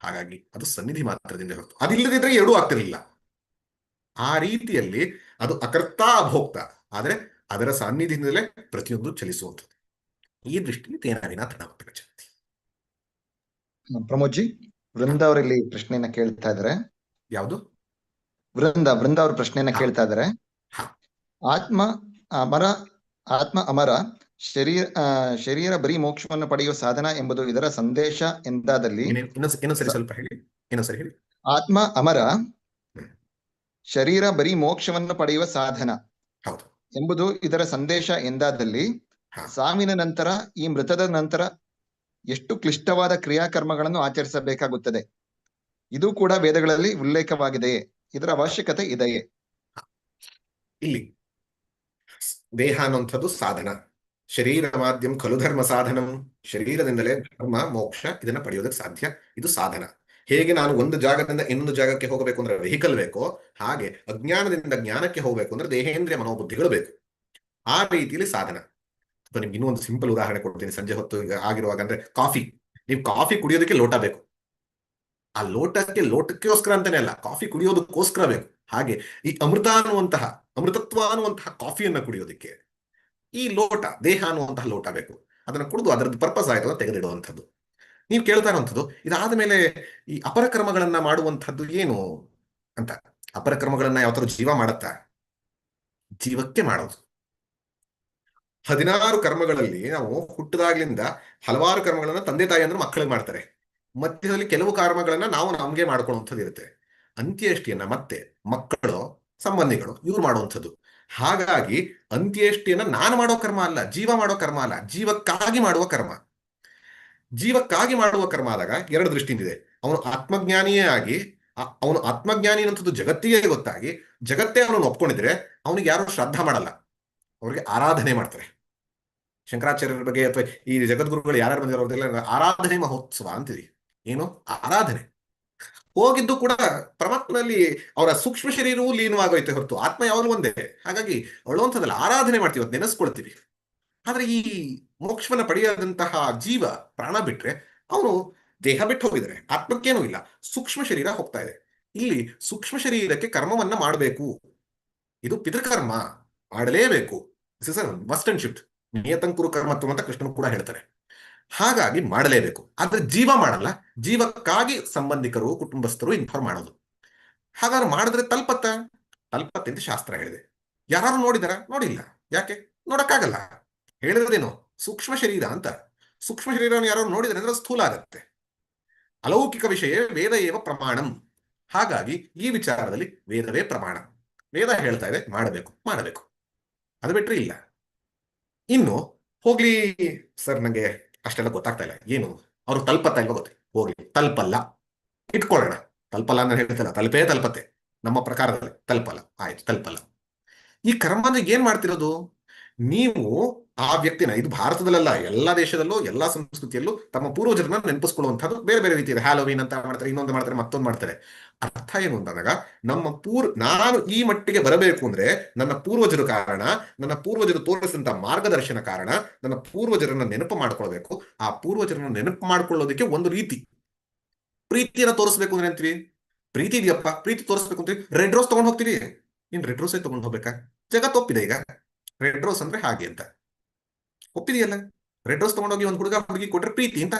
ಹಾಗಾಗಿ ಅದು ಸನ್ನಿಧಿ ಮಾತ್ರದಿಂದ ಹೊರತು ಅದಿಲ್ಲದಿದ್ರೆ ಎರಡೂ ಆಗ್ತಿರ್ಲಿಲ್ಲ. ಆ ರೀತಿಯಲ್ಲಿ ಅದು ಅಕರ್ತ ಅಭೋಕ್ತ, ಆದ್ರೆ ಅದರ ಸಾನ್ನಿಧ್ಯದಿಂದಲೇ ಪ್ರತಿಯೊಂದು ಚಲಿಸುವಂಥದ್ದು. ಈ ದೃಷ್ಟಿಯಲ್ಲಿ ತೇನಾವಿನ ತೃಣಮಪಿನ ಚಲತಿ. ಪ್ರಮೋದ್ ಜಿ, ವೃಂದ ಅವರಲ್ಲಿ ಪ್ರಶ್ನೆಯನ್ನ ಕೇಳ್ತಾ ಇದ್ದಾರೆ. ಯಾವುದು? ವೃಂದ ಅವ್ರ ಪ್ರಶ್ನೆಯನ್ನ ಕೇಳ್ತಾ ಇದ್ದಾರೆ. ಆತ್ಮ ಅಮರ, ಶರೀರ ಬರೀ ಮೋಕ್ಷವನ್ನು ಪಡೆಯುವ ಸಾಧನ ಎಂಬುದು ಇದರ ಸಂದೇಶ ಎಂದಾದಲ್ಲಿ, ಇನ್ನೊಂದ್ಸರಿ ಸ್ವಲ್ಪ ಹೇಳಿ, ಇನ್ನೊಂದ್ಸರಿ ಹೇಳಿ. ಆತ್ಮ ಅಮರ, ಶರೀರ ಬರೀ ಮೋಕ್ಷವನ್ನು ಪಡೆಯುವ ಸಾಧನ ಹೌದು ಎಂಬುದು ಇದರ ಸಂದೇಶ ಎಂದಾದಲ್ಲಿ, ಸಾವಿನ ನಂತರ, ಈ ಮೃತದ ನಂತರ ಎಷ್ಟು ಕ್ಲಿಷ್ಟವಾದ ಕ್ರಿಯಾಕರ್ಮಗಳನ್ನು ಆಚರಿಸಬೇಕಾಗುತ್ತದೆ? ಇದು ಕೂಡ ವೇದಗಳಲ್ಲಿ ಉಲ್ಲೇಖವಾಗಿದೆಯೇ? ಇದರ ಅವಶ್ಯಕತೆ ಇದೆಯೇ? ಇಲ್ಲಿ ದೇಹ ಅನ್ನುವಂಥದ್ದು ಸಾಧನ. ಶರೀರ ಮಾಧ್ಯಮ ಖಲು ಧರ್ಮ ಸಾಧನಂ. ಶರೀರದಿಂದಲೇ ಧರ್ಮ ಮೋಕ್ಷ ಇದನ್ನ ಪಡೆಯೋದಕ್ಕೆ ಸಾಧ್ಯ. ಇದು ಸಾಧನ. ಹೇಗೆ ನಾನು ಒಂದು ಜಾಗದಿಂದ ಇನ್ನೊಂದು ಜಾಗಕ್ಕೆ ಹೋಗಬೇಕು ಅಂದ್ರೆ ವೆಹಿಕಲ್ ಬೇಕೋ, ಹಾಗೆ ಅಜ್ಞಾನದಿಂದ ಜ್ಞಾನಕ್ಕೆ ಹೋಗಬೇಕು ಅಂದ್ರೆ ದೇಹೇಂದ್ರಿಯ ಮನೋಬುದ್ಧಿಗಳು ಬೇಕು. ಆ ರೀತಿಯಲ್ಲಿ ಸಾಧನ. ಅಥವಾ ನಿಮ್ಗೆ ಇನ್ನೂ ಒಂದು ಸಿಂಪಲ್ ಉದಾಹರಣೆ ಕೊಡ್ತೀನಿ. ಸಂಜೆ ಹೊತ್ತು ಆಗಿರುವಾಗ ಅಂದ್ರೆ ನೀವು ಕಾಫಿ ಕುಡಿಯೋದಕ್ಕೆ ಲೋಟ ಬೇಕು. ಆ ಲೋಟಕ್ಕೋಸ್ಕರ ಅಂತಾನೆ ಅಲ್ಲ, ಕಾಫಿ ಕುಡಿಯೋದಕ್ಕೋಸ್ಕರ ಬೇಕು. ಹಾಗೆ ಈ ಅಮೃತತ್ವ ಅನ್ನುವಂತಹ ಕಾಫಿಯನ್ನ ಕುಡಿಯೋದಕ್ಕೆ ಈ ಲೋಟ, ದೇಹ ಅನ್ನುವಂತಹ ಲೋಟ ಬೇಕು. ಅದನ್ನ ಕುಡಿದು ಅದರದ್ದು ಪರ್ಪಸ್ ಆಯ್ತು ಅಂತ ತೆಗೆದಿಡುವಂಥದ್ದು. ನೀವು ಕೇಳ್ತಾ ಇರುವಂಥದ್ದು ಇದಾದ ಮೇಲೆ ಈ ಅಪರಕರ್ಮಗಳನ್ನ ಮಾಡುವಂಥದ್ದು ಏನು ಅಂತ. ಅಪರಕರ್ಮಗಳನ್ನ ಯಾವ ತರ ಜೀವ ಮಾಡುತ್ತಾ? ಜೀವಕ್ಕೆ ಮಾಡೋದು. 16 ಕರ್ಮಗಳಲ್ಲಿ ನಾವು ಹುಟ್ಟದಾಗ್ಲಿಂದ ಹಲವಾರು ಕರ್ಮಗಳನ್ನ ತಂದೆ ತಾಯಿ ಅಂದ್ರೆ ಮಕ್ಕಳಿಗೆ ಮಾಡ್ತಾರೆ. ಮಧ್ಯದಲ್ಲಿ ಕೆಲವು ಕರ್ಮಗಳನ್ನ ನಾವು ನಮ್ಗೆ ಮಾಡ್ಕೊಳ್ಳುವಂಥದ್ದು ಇರುತ್ತೆ. ಅಂತ್ಯೇಷ್ಟಿಯನ್ನ ಮತ್ತೆ ಮಕ್ಕಳು, ಸಂಬಂಧಿಗಳು ಇವ್ರು ಮಾಡುವಂಥದ್ದು. ಹಾಗಾಗಿ ಅಂತ್ಯೇಷ್ಟಿಯನ್ನ ನಾನು ಮಾಡೋ ಕರ್ಮ ಅಲ್ಲ, ಜೀವ ಮಾಡೋ ಕರ್ಮ ಅಲ್ಲ, ಜೀವಕ್ಕಾಗಿ ಮಾಡುವ ಕರ್ಮ. ಜೀವಕ್ಕಾಗಿ ಮಾಡುವ ಕರ್ಮ ಆದಾಗ ಎರಡು ದೃಷ್ಟಿಯಿಂದಿದೆ. ಅವನು ಆತ್ಮಜ್ಞಾನಿಯೇ ಆಗಿ ಅವನು ಆತ್ಮಜ್ಞಾನಿ ಅನ್ನೋಂಥದ್ದು ಜಗತ್ತಿಗೆ ಗೊತ್ತಾಗಿ ಜಗತ್ತೇ ಅವನನ್ನು ಒಪ್ಕೊಂಡಿದ್ರೆ ಅವನಿಗೆ ಯಾರು ಶ್ರದ್ಧಾ ಮಾಡಲ್ಲ, ಅವ್ರಿಗೆ ಆರಾಧನೆ ಮಾಡ್ತಾರೆ. ಶಂಕರಾಚಾರ್ಯರ ಬಗ್ಗೆ ಅಥವಾ ಈ ಜಗದ್ಗುರುಗಳು ಯಾರ್ಯಾರು ಬಂದಿರೋದೆಲ್ಲ ಆರಾಧನೆ ಮಹೋತ್ಸವ ಅಂತಿದೆ. ಏನು ಆರಾಧನೆ? ಹೋಗಿದ್ದು ಕೂಡ ಪರಮಾತ್ಮನಲ್ಲಿ ಅವರ ಸೂಕ್ಷ್ಮ ಶರೀರವೂ ಲೀನವಾಗೋಯ್ತೆ ಹೊರತು ಆತ್ಮ ಯಾವಾಗಲೂ ಒಂದೇ. ಹಾಗಾಗಿ ಅವಳುವಂಥದ್ದಲ್ಲ, ಆರಾಧನೆ ಮಾಡ್ತೀವಿ, ಅದು ನೆನೆಸ್ಕೊಳ್ತೀವಿ. ಆದ್ರೆ ಈ ಮೋಕ್ಷವನ್ನ ಪಡೆಯದಂತಹ ಜೀವ ಪ್ರಾಣ ಬಿಟ್ರೆ ಅವನು ದೇಹ ಬಿಟ್ಟು ಹೋಗಿದ್ರೆ ಆತ್ಮಕ್ಕೇನೂ ಇಲ್ಲ, ಸೂಕ್ಷ್ಮ ಶರೀರ ಹೋಗ್ತಾ ಇದೆ. ಇಲ್ಲಿ ಸೂಕ್ಷ್ಮ ಶರೀರಕ್ಕೆ ಕರ್ಮವನ್ನ ಮಾಡಬೇಕು. ಇದು ಪಿತೃಕರ್ಮ, ಮಾಡಲೇಬೇಕು. This is must and shift. ನಿಯತಂಕುರು ಕರ್ಮತ್ವ ಅಂತ ಕೃಷ್ಣನು ಕೂಡ ಹೇಳ್ತಾರೆ. ಹಾಗಾಗಿ ಮಾಡಲೇಬೇಕು. ಆದ್ರೆ ಜೀವ ಮಾಡಲ್ಲ. ಜೀವಕ್ಕಾಗಿ ಸಂಬಂಧಿಕರು, ಕುಟುಂಬಸ್ಥರು ಇನ್ಫಾರ್ಮ್ ಮಾಡೋದು. ಹಾಗಾದ್ರೆ ಮಾಡಿದ್ರೆ ತಲ್ಪತ್ತೆ ಅಂತ ಶಾಸ್ತ್ರ ಹೇಳಿದೆ. ಯಾರು ನೋಡಿದಾರ? ನೋಡಿಲ್ಲ. ಯಾಕೆ? ನೋಡಕ್ಕಾಗಲ್ಲ. ಹೇಳಿದ್ರೇನು? ಸೂಕ್ಷ್ಮ ಶರೀರ ಅಂತ. ಸೂಕ್ಷ್ಮ ಶರೀರವನ್ನು ಯಾರು ನೋಡಿದ್ರೆ ಅಂದ್ರೆ ಸ್ಥೂಲ ಆಗತ್ತೆ. ಅಲೌಕಿಕ ವಿಷಯ ವೇದ ಏವ ಪ್ರಮಾಣಂ. ಹಾಗಾಗಿ ಈ ವಿಚಾರದಲ್ಲಿ ವೇದವೇ ಪ್ರಮಾಣ. ವೇದ ಹೇಳ್ತಾ ಇದೆ ಮಾಡಬೇಕು. ಅದು ಬಿಟ್ರೆ ಇಲ್ಲ. ಇನ್ನು ಹೋಗ್ಲಿ ಸರ್, ನಂಗೆ ಅಷ್ಟೆಲ್ಲ ಗೊತ್ತಾಗ್ತಾ ಇಲ್ಲ, ಏನು ಅವ್ರು ತಲ್ಪತ್ತಾ ಇಲ್ವ ಗೊತ್ತಿಲ್ಲ. ಹೋಗ್ಲಿ, ತಲ್ಪಲ್ಲ ಇಟ್ಕೊಳ್ಳೋಣ. ತಲ್ಪಲ್ಲ ಅಂತ ಹೇಳ್ತಿಲ್ಲ, ತಲ್ಪತ್ತೆ. ನಮ್ಮ ಪ್ರಕಾರದಲ್ಲಿ ತಲ್ಪಲ್ಲ. ಆಯ್ತು, ತಲ್ಪಲ್ಲ. ಈ ಕರ್ಮ ಅಂದ್ರೆ ಏನ್ ಮಾಡ್ತಿರೋದು? ನೀವು ಆ ವ್ಯಕ್ತಿನ, ಇದು ಭಾರತದಲ್ಲ, ಎಲ್ಲಾ ದೇಶದಲ್ಲೂ ಎಲ್ಲಾ ಸಂಸ್ಕೃತಿಯಲ್ಲೂ ತಮ್ಮ ಪೂರ್ವಜರನ್ನ ನೆನಪಿಸ್ಕೊಳ್ಳುವಂಥದ್ದು ಬೇರೆ ಬೇರೆ ರೀತಿ ಇದೆ. ಹ್ಯಾಲೋವಿನ್ ಅಂತ ಮಾಡ್ತಾರೆ, ಇನ್ನೊಂದು ಮಾಡ್ತಾರೆ, ಮತ್ತೊಂದು ಮಾಡ್ತಾರೆ. ಅರ್ಥ ಏನು ಅಂದಾಗ, ನಾನು ಈ ಮಟ್ಟಿಗೆ ಬರಬೇಕು ಅಂದ್ರೆ ನನ್ನ ಪೂರ್ವಜರು ಕಾರಣ, ನನ್ನ ಪೂರ್ವಜರು ತೋರಿಸಿದಂತ ಮಾರ್ಗದರ್ಶನ ಕಾರಣ. ನನ್ನ ಪೂರ್ವಜರನ್ನ ನೆನಪು ಮಾಡ್ಕೊಳ್ಬೇಕು. ಆ ಪೂರ್ವಜರನ್ನ ನೆನಪು ಮಾಡ್ಕೊಳ್ಳೋದಕ್ಕೆ ಒಂದು ರೀತಿ ಪ್ರೀತಿಯನ್ನ ತೋರಿಸ್ಬೇಕು ಅಂದ್ರೆ ಅಂತೀವಿ. ಪ್ರೀತಿ ಇದೆಯಪ್ಪ, ಪ್ರೀತಿ ತೋರಿಸ್ಬೇಕು ಅಂತೀವಿ, ರೆಡ್ ರೋಸ್ ತಗೊಂಡು ಹೋಗ್ತೀವಿ. ಇನ್ ರೆಡ್ ರೋಸೇ ತಗೊಂಡು ಹೋಗ್ಬೇಕಾ? ಜಗತ್ ಒಪ್ಪಿದೆ ಈಗ ರೆಡ್ ರೋಸ್ ಅಂದ್ರೆ ಹಾಗೆ ಅಂತ ಒಪ್ಪಿದೆಯಲ್ಲ. ರೆಡ್ ರೋಸ್ ತಗೊಂಡೋಗಿ ಒಂದು ಹುಡುಗಿ ಕೊಟ್ರೆ ಪ್ರೀತಿ ಅಂತ.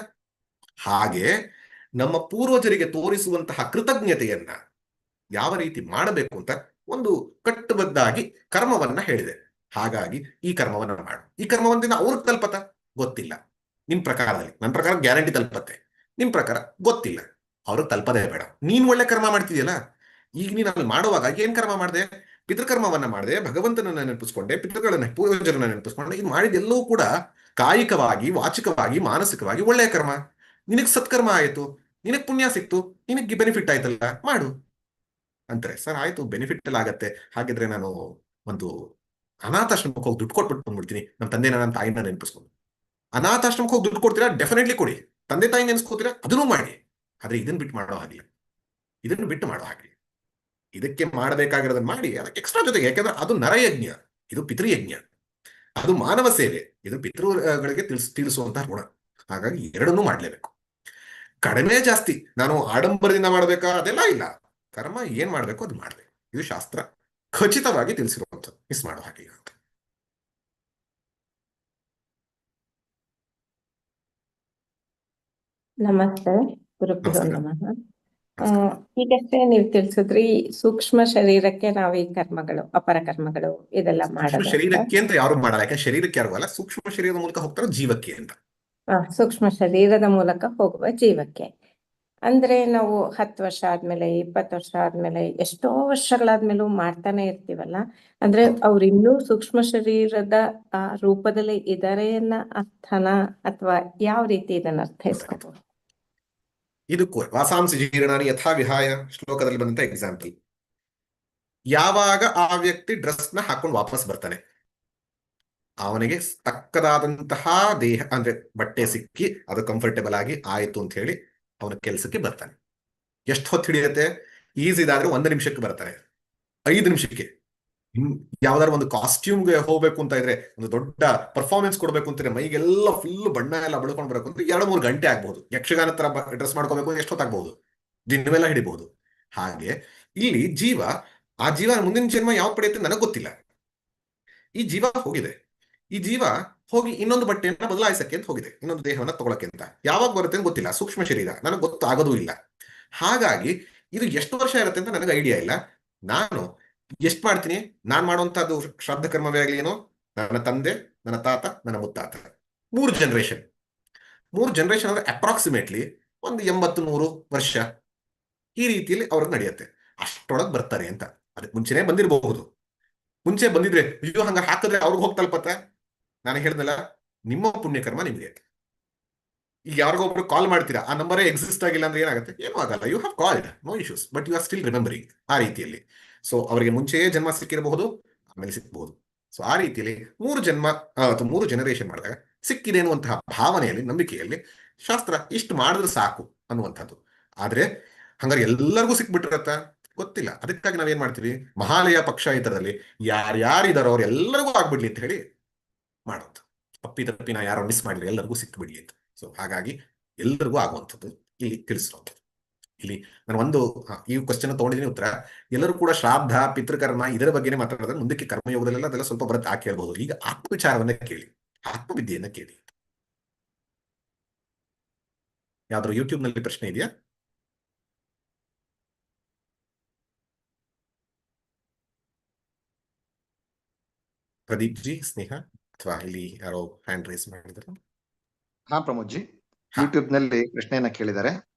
ಹಾಗೆ ನಮ್ಮ ಪೂರ್ವಜರಿಗೆ ತೋರಿಸುವಂತಹ ಕೃತಜ್ಞತೆಯನ್ನ ಯಾವ ರೀತಿ ಮಾಡಬೇಕು ಅಂತ ಒಂದು ಕಟ್ಟುಬದ್ದಾಗಿ ಕರ್ಮವನ್ನ ಹೇಳಿದೆ. ಹಾಗಾಗಿ ಈ ಕರ್ಮವನ್ನ ಮಾಡು. ಈ ಕರ್ಮವನ್ನ ಅವ್ರಿಗೆ ತಲ್ಪತ್ತ ಗೊತ್ತಿಲ್ಲ. ನಿಮ್ ಪ್ರಕಾರದಲ್ಲಿ, ನನ್ನ ಪ್ರಕಾರ ಗ್ಯಾರಂಟಿ ತಲ್ಪತ್ತೆ. ನಿಮ್ ಪ್ರಕಾರ ಗೊತ್ತಿಲ್ಲ, ಅವ್ರಿಗೆ ತಲ್ಪದೇ ಬೇಡ. ನೀನ್ ಒಳ್ಳೆ ಕರ್ಮ ಮಾಡ್ತಿದ್ಯಲ್ಲ, ಈಗ ನೀನ್ ಅಲ್ಲಿ ಮಾಡುವಾಗ ಏನ್ ಕರ್ಮ ಮಾಡಿದೆ? ಪಿತೃಕರ್ಮವನ್ನ ಮಾಡಿದೆ, ಭಗವಂತನನ್ನ ನೆನಪಿಸ್ಕೊಂಡೆ, ಪಿತೃಗಳನ್ನ, ಪೂರ್ವಜರನ್ನ ನೆನಪಿಸ್ಕೊಂಡೆ. ಇದು ಮಾಡಿದೆಲ್ಲವೂ ಕೂಡ ಕಾಯಿಕವಾಗಿ, ವಾಚಿಕವಾಗಿ, ಮಾನಸಿಕವಾಗಿ ಒಳ್ಳೆಯ ಕರ್ಮ. ನಿನಗ್ ಸತ್ಕರ್ಮ ಆಯ್ತು, ನಿನಗ್ ಪುಣ್ಯ ಸಿಕ್ತು, ನಿನಗೆ ಬೆನಿಫಿಟ್ ಆಯ್ತಲ್ಲ, ಮಾಡು ಅಂತಾರೆ. ಸರ್ ಆಯ್ತು, ಬೆನಿಫಿಟ್ ಎಲ್ಲ ಆಗತ್ತೆ. ಹಾಗಿದ್ರೆ ನಾನು ಒಂದು ಅನಾಥಾಶ್ರಮಕ್ಕೆ ಹೋಗಿ ದುಡ್ಡು ಕೊಟ್ಬಿಟ್ಟು ಬಂದ್ಬಿಡ್ತೀನಿ, ನಮ್ಮ ತಂದೆ ನನ್ನ ತಾಯಿನ ನೆನಪಿಸ್ಕೊಂಡು. ಅನಾಥಾಶ್ರಮಕ್ಕೆ ಹೋಗಿ ದುಡ್ಡು ಕೊಡ್ತೀರಾ? ಡೆಫಿನೆಟ್ಲಿ ಕೊಡಿ. ತಂದೆ ತಾಯಿ ನೆನೆಸ್ಕೋತೀರಾ? ಅದನ್ನೂ ಮಾಡಿ. ಆದ್ರೆ ಇದನ್ನ ಬಿಟ್ಟು ಮಾಡೋ ಹಾಗೆ, ಇದಕ್ಕೆ ಮಾಡಬೇಕಾಗಿರೋದನ್ನ ಮಾಡಿ, ಅದಕ್ಕೆ ಎಕ್ಸ್ಟ್ರಾ ಜೊತೆಗೆ. ಯಾಕಂದ್ರೆ ಅದು ನರಯಜ್ಞ, ಇದು ಪಿತೃಯಜ್ಞ. ಅದು ಮಾನವ ಸೇವೆ, ಇದು ಪಿತೃಗಳಿಗೆ ತಿಳಿಸುವಂತಹ ಗುಣ. ಹಾಗಾಗಿ ಎರಡನ್ನೂ ಮಾಡ್ಲೇಬೇಕು. ಕಡಿಮೆ ಜಾಸ್ತಿ ನಾನು ಆಡಂಬರದಿಂದ ಮಾಡ್ಬೇಕಾ ಅದೆಲ್ಲ ಇಲ್ಲ. ಕರ್ಮ ಏನ್ ಮಾಡ್ಬೇಕು ಅದು ಮಾಡ್ಬೇಕು. ಇದು ಶಾಸ್ತ್ರ ಖಚಿತವಾಗಿ ತಿಳಿಸಿರುವಂಥದ್ದು. ಮಿಸ್ ಮಾಡೋ ಹಾಗೆ ಅಂತ. ನಮಸ್ತೆ, ಗುರುಭ್ಯೋ ನಮಃ. ಈಗಷ್ಟೇ ನೀವು ತಿಳಿಸಿದ್ರಿ, ಸೂಕ್ಷ್ಮ ಶರೀರಕ್ಕೆ ನಾವು ಈ ಕರ್ಮಗಳು, ಅಪರ ಕರ್ಮಗಳು ಇದೆಲ್ಲ ಮಾಡಬೇಕು. ಶರೀರಕ್ಕೆ ಅಂತ ಯಾರು ಮಾಡಲ್ಲ, ಯಾಕೆ ಶರೀರಕ್ಕೆ ಯಾರು ಅಲ್ಲ, ಸೂಕ್ಷ್ಮ ಶರೀರದ ಮೂಲಕ ಹೋಗ್ತಾರೋ ಜೀವಕ್ಕೆ ಅಂತ. ಸೂಕ್ಷ್ಮ ಶರೀರದ ಮೂಲಕ ಹೋಗುವ ಜೀವಕ್ಕೆ. ಅಂದ್ರೆ ನಾವು 10 ವರ್ಷ ಆದ್ಮೇಲೆ, 20 ವರ್ಷ ಆದ್ಮೇಲೆ, ಎಷ್ಟೋ ವರ್ಷಗಳಾದ್ಮೇಲೂ ಮಾಡ್ತಾನೆ ಇರ್ತೀವಲ್ಲ. ಅಂದ್ರೆ ಅವ್ರು ಇನ್ನೂ ಸೂಕ್ಷ್ಮ ಶರೀರದ ರೂಪದಲ್ಲಿ ಇದಾರೆ ಅನ್ನೋ ಅರ್ಥನ, ಅಥವಾ ಯಾವ ರೀತಿ ಇದನ್ನ ಅರ್ಥೈಸ್ಕೋಬಹುದು? ಇದಕ್ಕೂ ವಾಸಾಂಸಿ ಜೀರ್ಣಾನಿ ಯಥಾ ವಿಹಾಯ ಶ್ಲೋಕದಲ್ಲಿ ಬಂದಂತ ಎಕ್ಸಾಂಪಲ್. ಯಾವಾಗ ಆ ವ್ಯಕ್ತಿ ಡ್ರೆಸ್ ನ ಹಾಕೊಂಡು ವಾಪಸ್ ಬರ್ತಾನೆ, ಅವನಿಗೆ ತಕ್ಕದಾದಂತಹ ದೇಹ ಅಂದ್ರೆ ಬಟ್ಟೆ ಸಿಕ್ಕಿ ಅದು ಕಂಫರ್ಟೇಬಲ್ ಆಗಿ ಆಯ್ತು ಅಂತ ಹೇಳಿ ಅವನ ಕೆಲಸಕ್ಕೆ ಬರ್ತಾನೆ. ಎಷ್ಟು ಹೊತ್ತು ಹಿಡಿಯುತ್ತೆ? ಈಸಿ ಇದಾದ್ರೆ 1 ನಿಮಿಷಕ್ಕೆ ಬರ್ತಾನೆ, 5 ನಿಮಿಷಕ್ಕೆ. ಯಾವ್ದಾದ್ರು ಒಂದು ಕಾಸ್ಟ್ಯೂಮ್ಗೆ ಹೋಗ್ಬೇಕು ಅಂತ ಇದ್ರೆ, ಒಂದು ದೊಡ್ಡ ಪರ್ಫಾರ್ಮೆನ್ಸ್ ಕೊಡ್ಬೇಕು ಅಂತಾರೆ, ಮೈಗೆಲ್ಲ ಫುಲ್ ಬಣ್ಣ ಎಲ್ಲ ಬಳ್ಕೊಂಡು ಬರಬೇಕು ಅಂತ 2-3 ಗಂಟೆ ಆಗ್ಬಹುದು. ಯಕ್ಷಗಾನ ತರ ಡ್ರೆಸ್ ಮಾಡ್ಕೋಬೇಕು, ಎಷ್ಟೊತ್ತಾಗಬಹುದು, ದಿನವೆಲ್ಲ ಹಿಡಿಬಹುದು. ಹಾಗೆ ಇಲ್ಲಿ ಜೀವ, ಆ ಜೀವ ಮುಂದಿನ ಜನ್ಮ ಯಾವ ಪಡೆಯುತ್ತೆ ನನಗೆ ಗೊತ್ತಿಲ್ಲ. ಈ ಜೀವ ಹೋಗಿದೆ. ಈ ಜೀವ ಹೋಗಿ ಇನ್ನೊಂದು ಬಟ್ಟೆಯನ್ನ ಬದಲಾಯಿಸಕ್ಕೆ ಅಂತ ಹೋಗಿದೆ, ಇನ್ನೊಂದು ದೇಹವನ್ನ ತಗೊಳಕ್ಕೆ ಅಂತ. ಯಾವಾಗ ಬರುತ್ತೆ ಅಂತ ಗೊತ್ತಿಲ್ಲ, ಸೂಕ್ಷ್ಮ ಶರೀರ, ನನಗೆ ಗೊತ್ತು ಆಗೋದೂ ಇಲ್ಲ. ಹಾಗಾಗಿ ಇದು ಎಷ್ಟು ವರ್ಷ ಇರುತ್ತೆ ಅಂತ ನನಗೆ ಐಡಿಯಾ ಇಲ್ಲ. ನಾನು ಎಷ್ಟು ಮಾಡ್ತೀನಿ, ನಾನು ಮಾಡುವಂತಹದ್ದು ಶ್ರಾದ್ದ ಕರ್ಮವೇ ಆಗಲಿ ಏನೋ, ನನ್ನ ತಂದೆ, ನನ್ನ ತಾತ, ನನ್ನ ಮುತ್ತಾತ, 3 ಜನರೇಷನ್. 3 ಜನರೇಷನ್ ಅಂದ್ರೆ ಅಪ್ರಾಕ್ಸಿಮೇಟ್ಲಿ ಒಂದು 80-100 ವರ್ಷ ಈ ರೀತಿಯಲ್ಲಿ ಅವ್ರಿಗೆ ನಡೆಯುತ್ತೆ. ಅಷ್ಟರೊಳಗೆ ಬರ್ತಾರೆ ಅಂತ. ಅದಕ್ಕೆ ಮುಂಚೆನೇ ಬಂದಿರಬಹುದು. ಮುಂಚೆ ಬಂದಿದ್ರೆ ಅಯ್ಯೋ ಹಂಗ ಹಾಕಿದ್ರೆ ಅವ್ರಿಗೆ ಹೋಗಿ ತಲುಪತ್ತೆ. ನಾನು ಹೇಳ್ದಲ್ಲ, ನಿಮ್ಮ ಪುಣ್ಯಕರ್ಮ ನಿಮಗೆ. ಈಗ ಯಾರಿಗೊಬ್ರು ಕಾಲ್ ಮಾಡ್ತೀರಾ, ಆ ನಂಬರೇ ಎಕ್ಸಿಸ್ಟ್ ಆಗಿಲ್ಲ ಅಂದ್ರೆ ಏನಾಗುತ್ತೆ? ಏನೂ ಆಗಲ್ಲ, you have called, no issues, but you are still remembering. ಆ ರೀತಿಯಲ್ಲಿ ಸೊ ಅವರಿಗೆ ಮುಂಚೆಯೇ ಜನ್ಮ ಸಿಕ್ಕಿರಬಹುದು, ಆಮೇಲೆ ಸಿಕ್ಬಹುದು. ಸೊ ಆ ರೀತಿಯಲ್ಲಿ 3 ಜನ್ಮ ಅಥವಾ 3 ಜನರೇಷನ್ ಮಾಡಿದಾಗ ಸಿಕ್ಕಿದೆ ಅನ್ನುವಂತಹ ಭಾವನೆಯಲ್ಲಿ, ನಂಬಿಕೆಯಲ್ಲಿ ಶಾಸ್ತ್ರ ಇಷ್ಟು ಮಾಡಿದ್ರೆ ಸಾಕು ಅನ್ನುವಂಥದ್ದು. ಆದ್ರೆ ಹಂಗಾರೆ ಎಲ್ಲರಿಗೂ ಸಿಕ್ಬಿಟ್ಟಿರತ್ತ ಗೊತ್ತಿಲ್ಲ. ಅದಕ್ಕಾಗಿ ನಾವೇನ್ ಮಾಡ್ತೀವಿ, ಮಹಾಲಯ ಪಕ್ಷಾಂತರದಲ್ಲಿ ಯಾರ್ಯಾರಿದಾರೋ ಅವ್ರು ಎಲ್ಲರಿಗೂ ಆಗ್ಬಿಡ್ಲಿ ಅಂತ ಹೇಳಿ ಮಾಡೋದು. ತಪ್ಪಿನ ಯಾರೋ ಮಿಸ್ ಮಾಡಿದ್ರೆ ಎಲ್ಲರಿಗೂ ಸಿಕ್ಬಿಡ್ಲಿ ಅಂತ. ಸೊ ಹಾಗಾಗಿ ಎಲ್ಲರಿಗೂ ಆಗುವಂಥದ್ದು ಇಲ್ಲಿ ತಿಳಿಸಿರುವಂಥದ್ದು. ಇಲ್ಲಿ ನಾನು ಒಂದು ಈ ಕ್ವಶನ್ ತಗೊಂಡಿದ್ದೀನಿ ಉತ್ತರ. ಎಲ್ಲರೂ ಕೂಡ ಶ್ರಾದ್ದ, ಪಿತೃಕರ್ಮ ಇದರ ಬಗ್ಗೆನೇ ಮಾತಾಡಿದ್ರೆ ಮುಂದಕ್ಕೆ ಕರ್ಮಯೋಗದಲ್ಲೆಲ್ಲ ಅದೆಲ್ಲ ಸ್ವಲ್ಪ ಬರುತ್ತೆ, ಆ ಕೇಳ್ಬೋದು. ಈಗ ಆತ್ಮವಿಚಾರವನ್ನ ಕೇಳಿ, ಆತ್ಮವಿದ್ಯೆಯನ್ನ ಕೇಳಿ. ಯಾವ್ದಾದ್ರು ಯೂಟ್ಯೂಬ್ ನಲ್ಲಿ ಪ್ರಶ್ನೆ ಇದೆಯಾ? ಪ್ರದೀಪ್ ಜಿ, ಸ್ನೇಹ, ಅಥವಾ ಇಲ್ಲಿ ಯಾರೋ ಹ್ಯಾಂಡ್ ರೈಸ್ ಮಾಡಿದ್ರು? ಹಾ ಪ್ರಮೋದ್ ಜಿ, ಯೂಟ್ಯೂಬ್ ನಲ್ಲಿ ಪ್ರಶ್ನೆಯನ್ನ ಕೇಳಿದ್ದಾರೆ.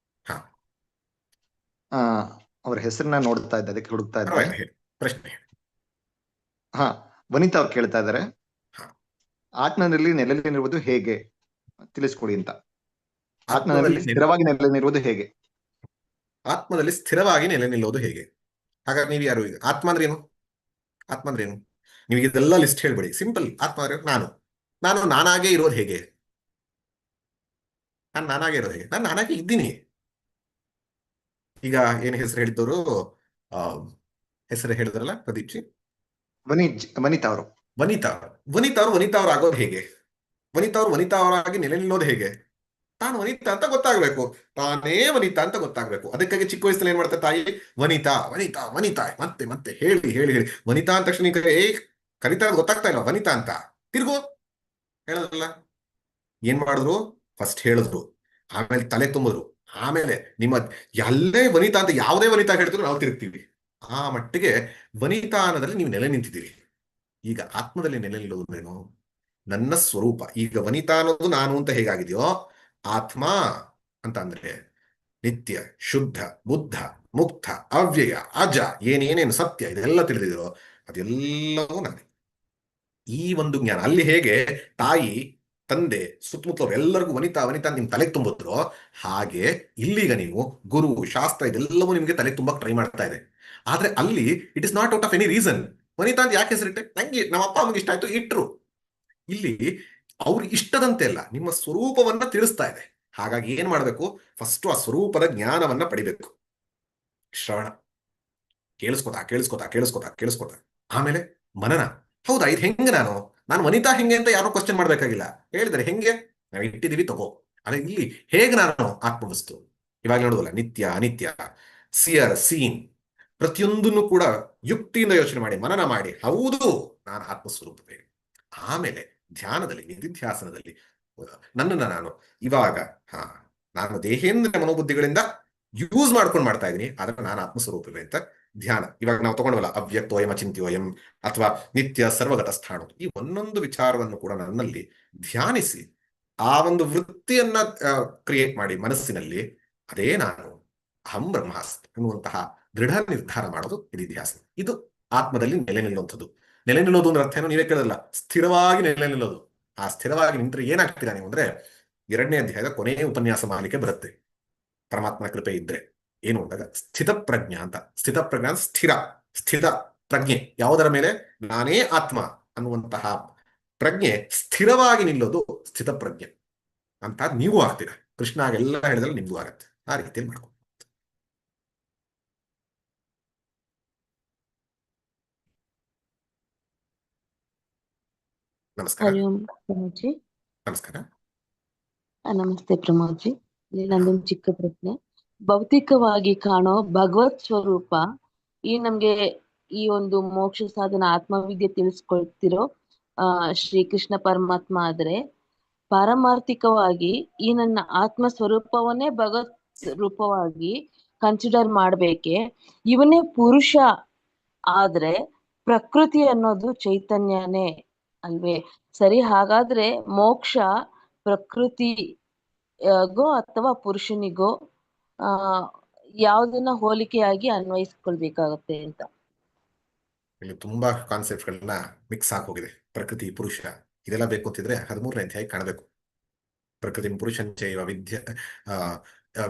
ಹಾ, ಅವ್ರ ಹೆಸರನ್ನ ನೋಡ್ತಾ ಇದ್ದೆ, ಅದಕ್ಕೆ ಹುಡುಕ್ತಾ ಇದ್ದೆ. ಪರವಾಗಿಲ್ಲ, ಹೇಳಿ ಪ್ರಶ್ನೆ ಹೇಳಿ. ಹಾ, ವನಿತಾ ಅವ್ರು ಕೇಳ್ತಾ ಇದ್ದಾರೆ, ಹಾ. ಆತ್ಮನಲ್ಲಿ ನೆಲೆನಿರುವುದು ಹೇಗೆ ತಿಳಿಸ್ಕೊಡಿ ಅಂತ. ಆತ್ಮನಲ್ಲಿ ಆತ್ಮದಲ್ಲಿ ಸ್ಥಿರವಾಗಿ ನೆಲೆನಿರುವುದು ಹೇಗೆ? ಆತ್ಮದಲ್ಲಿ ಸ್ಥಿರವಾಗಿ ನೆಲೆ ನಿಲ್ಲೋದು ಹೇಗೆ? ಹಾಗಾಗಿ ನೀವು ಯಾರು? ಈಗ ಆತ್ಮ ಅಂದ್ರೆ ಏನು? ಆತ್ಮ ಅಂದ್ರೆ ಏನು? ನೀವು ಇದೆಲ್ಲ ಲಿಸ್ಟ್ ಹೇಳ್ಬೇಡಿ, ಸಿಂಪಲ್. ಆತ್ಮ ಅಂದ್ರೆ ನಾನು ನಾನಾಗೇ ಇರೋದು ಹೇಗೆ? ನಾನು ನಾನಾಗೇ ಇರೋದು ಹೇಗೆ? ನಾನು ನಾನಾಗೇ ಇದ್ದೀನಿ. ಈಗ ಏನು ಹೆಸರು ಹೇಳಿದ್ದವರು, ಹೆಸರು ಹೇಳಿದ್ರಲ್ಲ ಪ್ರದೀಪ್ ಜಿ, ವನಿತಾ ಅವರು. ವನಿತಾ ಅವರು ಆಗೋದು ಹೇಗೆ? ವನಿತಾ ಅವರಾಗಿ ನೆಲೆ ನಿಲ್ಲೋದು ಹೇಗೆ? ತಾನು ವನಿತಾ ಅಂತ ಗೊತ್ತಾಗ್ಬೇಕು, ತಾನೇ ವನಿತಾ ಅಂತ ಗೊತ್ತಾಗ್ಬೇಕು. ಅದಕ್ಕಾಗಿ ಚಿಕ್ಕ ವಯಸ್ಸಲ್ಲಿ ಏನ್ ಮಾಡ್ತಾರೆ ತಾಯಿ, ವನಿತಾ ವನಿತಾ ವನಿತಾ ಮತ್ತೆ ಮತ್ತೆ ಹೇಳಿ ಹೇಳಿ ಹೇಳಿ ವನಿತಾ ಅಂದ ತಕ್ಷಣ ಕಲಿತಾ ಗೊತ್ತಾಗ್ತಾ ಇಲ್ಲ ವನಿತಾ ಅಂತ ತಿರ್ಗು ಹೇಳೋದಲ್ಲ. ಏನ್ ಮಾಡಿದ್ರು? ಫಸ್ಟ್ ಹೇಳಿದ್ರು, ಆಮೇಲೆ ತಲೆ ತುಂಬಿದ್ರು, ಆಮೇಲೆ ನಿಮ್ಮ ಎಲ್ಲೇ ವನಿತಾ ಅಂತ ಯಾವುದೇ ವನಿತಾ ಹೇಳಿದ್ರು ನಾವು ತಿರುಗ್ತೀವಿ. ಆ ಮಟ್ಟಿಗೆ ವನಿತಾ ಅನ್ನೋದ್ರಲ್ಲಿ ನೀವು ನೆಲೆ ನಿಂತಿದ್ದೀರಿ. ಈಗ ಆತ್ಮದಲ್ಲಿ ನೆಲೆ ನಿಲ್ಲೋದೇನು? ನನ್ನ ಸ್ವರೂಪ. ಈಗ ವನಿತಾ ಅನ್ನೋದು ನಾನು ಅಂತ ಹೇಗಾಗಿದೆಯೋ, ಆತ್ಮ ಅಂತ ಅಂದ್ರೆ ನಿತ್ಯ, ಶುದ್ಧ, ಬುದ್ಧ, ಮುಕ್ತ, ಅವ್ಯಯ, ಅಜ, ಏನೇನೇನು ಸತ್ಯ ಇದೆಲ್ಲ ತಿಳಿದಿರೋ ಅದೆಲ್ಲವೂ ನಾನೇ. ಈ ಒಂದು ಜ್ಞಾನ ಅಲ್ಲಿ ಹೇಗೆ ತಾಯಿ, ತಂದೆ, ಸುತ್ತಮುತ್ತಲವರು ಎಲ್ಲರಿಗೂ ವನಿತಾ ವನಿತಾ ನಿಮ್ ತಲೆಗೆ ತುಂಬಿದ್ರೋ, ಹಾಗೆ ಇಲ್ಲಿಗ ನೀವು ಗುರು, ಶಾಸ್ತ್ರ ಇದೆಲ್ಲವೂ ನಿಮ್ಗೆ ತಲೆಗೆ ತುಂಬಾ ಟ್ರೈ ಮಾಡ್ತಾ ಇದೆ. ಆದ್ರೆ ಅಲ್ಲಿ it is not out of any reason. Vanitha ಅಂತ ಯಾಕೆ ಹೆಸರಿಟ್ಟೆ? ನಂಗೆ ನಮ್ಮ ಅಪ್ಪ ಅಮ್ಮಗೆ ಇಷ್ಟ ಆಯ್ತು ಇಟ್ರು. ಇಲ್ಲಿ ಅವ್ರ ಇಷ್ಟದಂತೆ ಅಲ್ಲ, ನಿಮ್ಮ ಸ್ವರೂಪವನ್ನ ತಿಳಿಸ್ತಾ ಇದೆ. ಹಾಗಾಗಿ ಏನ್ ಮಾಡ್ಬೇಕು? ಫಸ್ಟ್ ಆ ಸ್ವರೂಪದ ಜ್ಞಾನವನ್ನ ಪಡಿಬೇಕು. ಶ್ರವಣ, ಕೇಳಿಸ್ಕೊತಾ ಆಮೇಲೆ ಮನನ. ಹೌದಾ, ಇದು ಹೆಂಗೆ? ನಾನು ವನಿತಾ ಹೆಂಗೆ ಅಂತ ಯಾರು ಕ್ವಶನ್ ಮಾಡ್ಬೇಕಾಗಿಲ್ಲ. ಹೇಳಿದರೆ ಹೆಂಗೆ ನಾವು ಇಟ್ಟಿದೀವಿ ತಗೋ. ಅದೇ ಇಲ್ಲಿ ಹೇಗೆ ನಾನು ಆತ್ಮವಸ್ತು. ಇವಾಗ ನೋಡುದಲ್ಲ, ನಿತ್ಯ, ಅನಿತ್ಯ, ಸಿಯರ್, ಸೀನ್, ಪ್ರತಿಯೊಂದನ್ನು ಕೂಡ ಯುಕ್ತಿಯಿಂದ ಯೋಚನೆ ಮಾಡಿ, ಮನನ ಮಾಡಿ, ಹೌದು ನಾನು ಆತ್ಮಸ್ವರೂಪವೇ. ಆಮೇಲೆ ಧ್ಯಾನದಲ್ಲಿ, ನಿಧಿಧ್ಯಾಸನದಲ್ಲಿ ನನ್ನನ್ನು ನಾನು ಇವಾಗ ನಾನು ದೇಹೇಂದ್ರ ಮನೋಬುದ್ಧಿಗಳಿಂದ ಯೂಸ್ ಮಾಡ್ಕೊಂಡು ಮಾಡ್ತಾ ಇದ್ದೀನಿ, ಆದ್ರೆ ನಾನು ಆತ್ಮಸ್ವರೂಪವೇ ಅಂತ ಧ್ಯಾನ. ಇವಾಗ ನಾವು ತಗೊಂಡವಲ್ಲ, ಅವ್ಯಕ್ತೋಯಂ ಅಚಿಂತ್ಯೋಯಂ ಅಥವಾ ನಿತ್ಯ ಸರ್ವಗತ ಸ್ಥಾಣ, ಈ ಒಂದೊಂದು ವಿಚಾರವನ್ನು ಕೂಡ ನನ್ನಲ್ಲಿ ಧ್ಯಾನಿಸಿ ಆ ಒಂದು ವೃತ್ತಿಯನ್ನ ಕ್ರಿಯೇಟ್ ಮಾಡಿ ಮನಸ್ಸಿನಲ್ಲಿ, ಅದೇ ನಾನು ಅಹಂ ಬ್ರಹ್ಮಾಸ್ಮಿ ಅನ್ನುವಂತಹ ದೃಢ ನಿರ್ಧಾರ ಮಾಡೋದು ನಿಧಿಧ್ಯಾಸನ. ಇದು ಆತ್ಮದಲ್ಲಿ ನೆಲೆ ನಿಲ್ಲುವಂಥದ್ದು. ನೆಲೆ ನಿಲ್ಲೋದು ಅಂದ್ರೆ ಅರ್ಥ ಏನೋ ನೀವೇ ಕೇಳಲ್ಲ, ಸ್ಥಿರವಾಗಿ ನೆಲೆ ನಿಲ್ಲೋದು. ಆ ಸ್ಥಿರವಾಗಿ ನಿಂತರೆ ಏನಾಗ್ತೀರಾ ನೀವು ಅಂದ್ರೆ, 2ನೇ ಅಧ್ಯಾಯದ ಕೊನೆಯ ಉಪನ್ಯಾಸ ಮಾಡಲಿಕ್ಕೆ ಬರುತ್ತೆ, ಪರಮಾತ್ಮನ ಕೃಪೆ ಇದ್ರೆ. ಏನು ಅಂದಾಗ ಸ್ಥಿತ ಪ್ರಜ್ಞಾ ಅಂತ. ಸ್ಥಿತ ಪ್ರಜ್ಞಾ ಸ್ಥಿರ ಪ್ರಜ್ಞೆ ಯಾವುದರ ಮೇಲೆ? ನಾನೇ ಆತ್ಮ ಅನ್ನುವಂತಹ ಪ್ರಜ್ಞೆ ಸ್ಥಿರವಾಗಿ ನಿಲ್ಲೋದು ಸ್ಥಿತ ಪ್ರಜ್ಞೆ ಅಂತ ನೀವು ಆಗ್ತೀರಾ. ಕೃಷ್ಣ ಎಲ್ಲ ಹೇಳಿದ್ರೆ ನಿಮ್ಗೂ ಆಗತ್ತೆ. ಆ ರೀತಿಯಲ್ಲಿ ಮಾಡ್ಕೊ. ನಮಸ್ಕಾರ. ಹರಿ ಓಂ ಪ್ರಮೋದ್ ಜಿ. ನಮಸ್ಕಾರ. ನಮಸ್ತೆ ಪ್ರಮೋದ್ ಜಿ. ಇಲ್ಲಿ ನಂದೊಂದು ಚಿಕ್ಕ ಪ್ರಶ್ನೆ. ಭೌತಿಕವಾಗಿ ಕಾಣೋ ಭಗವತ್ ಸ್ವರೂಪ ನಮ್ಗೆ ಈ ಒಂದು ಮೋಕ್ಷ ಸಾಧನ ಆತ್ಮವಿದ್ಯೆ ತಿಳಿಸ್ಕೊಳ್ತಿರೋ ಶ್ರೀಕೃಷ್ಣ ಪರಮಾತ್ಮ ಆದ್ರೆ, ಪಾರಮಾರ್ಥಿಕವಾಗಿ ಈ ನನ್ನ ಆತ್ಮ ಸ್ವರೂಪವನ್ನೇ ಭಗವತ್ ರೂಪವಾಗಿ ಕನ್ಸಿಡರ್ ಮಾಡ್ಬೇಕೆ? ಇವನೇ ಪುರುಷ ಆದ್ರೆ ಪ್ರಕೃತಿ ಅನ್ನೋದು ಚೈತನ್ಯನೇ ಅಲ್ವೇ? ಸರಿ, ಹಾಗಾದ್ರೆ ಮೋಕ್ಷ ಪ್ರಕೃತಿಗೋ ಅಥವಾ ಪುರುಷನಿಗೋ ಯಾವ್ದನ್ನ ಹೋಲಿಕೆಯಾಗಿ ಅನ್ವಯಿಸ್ಕೊಳ್ಬೇಕಾಗತ್ತೆ ಅಂತ. ಇಲ್ಲಿ ತುಂಬಾ ಕಾನ್ಸೆಪ್ಟ್ಗಳನ್ನ ಮಿಕ್ಸ್ ಆಗಿ ಹೋಗಿದೆ. ಪ್ರಕೃತಿ, ಪುರುಷ ಇದೆಲ್ಲ ಬೇಕು ಅಂತಿದ್ರೆ 13ನೇ ಅಧ್ಯಾಯ ಕಾಣಬೇಕು. ಪ್ರಕೃತಿ ಪುರುಷಂಚೈವ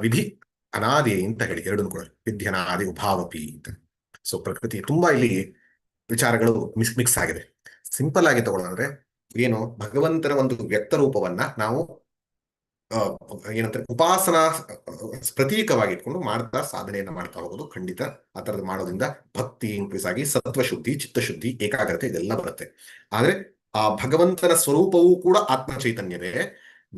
ವಿಧಿ ಅನಾದಿ ಅಂತ ಹೇಳಿ ಎರಡನ್ನು ಕೂಡ ವಿದ್ಯನಾದಿ ಉಭಾವಪಿ ಅಂತ. ಸೊ ಪ್ರಕೃತಿ ತುಂಬಾ ಇಲ್ಲಿ ವಿಚಾರಗಳು ಮಿಕ್ಸ್ ಆಗಿದೆ. ಸಿಂಪಲ್ ಆಗಿ ತಗೊಳ್ಳೋದಂದ್ರೆ ಏನು, ಭಗವಂತನ ಒಂದು ವ್ಯಕ್ತ ರೂಪವನ್ನ ನಾವು ಏನಂತಾರೆ ಉಪಾಸನಾ ಪ್ರತೀಕವಾಗಿ ಇಟ್ಕೊಂಡು ಮಾಡ್ತಾ ಸಾಧನೆಯನ್ನ ಮಾಡ್ತಾ ಹೋಗೋದು. ಖಂಡಿತ ಆ ತರದ್ದು ಮಾಡೋದ್ರಿಂದ ಭಕ್ತಿ ಇನ್ಕ್ರೀಸ್ ಆಗಿ ಸತ್ವಶುದ್ಧಿ, ಚಿತ್ತಶುದ್ಧಿ, ಏಕಾಗ್ರತೆ ಇದೆಲ್ಲ ಬರುತ್ತೆ. ಆದ್ರೆ ಆ ಭಗವಂತನ ಸ್ವರೂಪವೂ ಕೂಡ ಆತ್ಮ ಚೈತನ್ಯವೇ,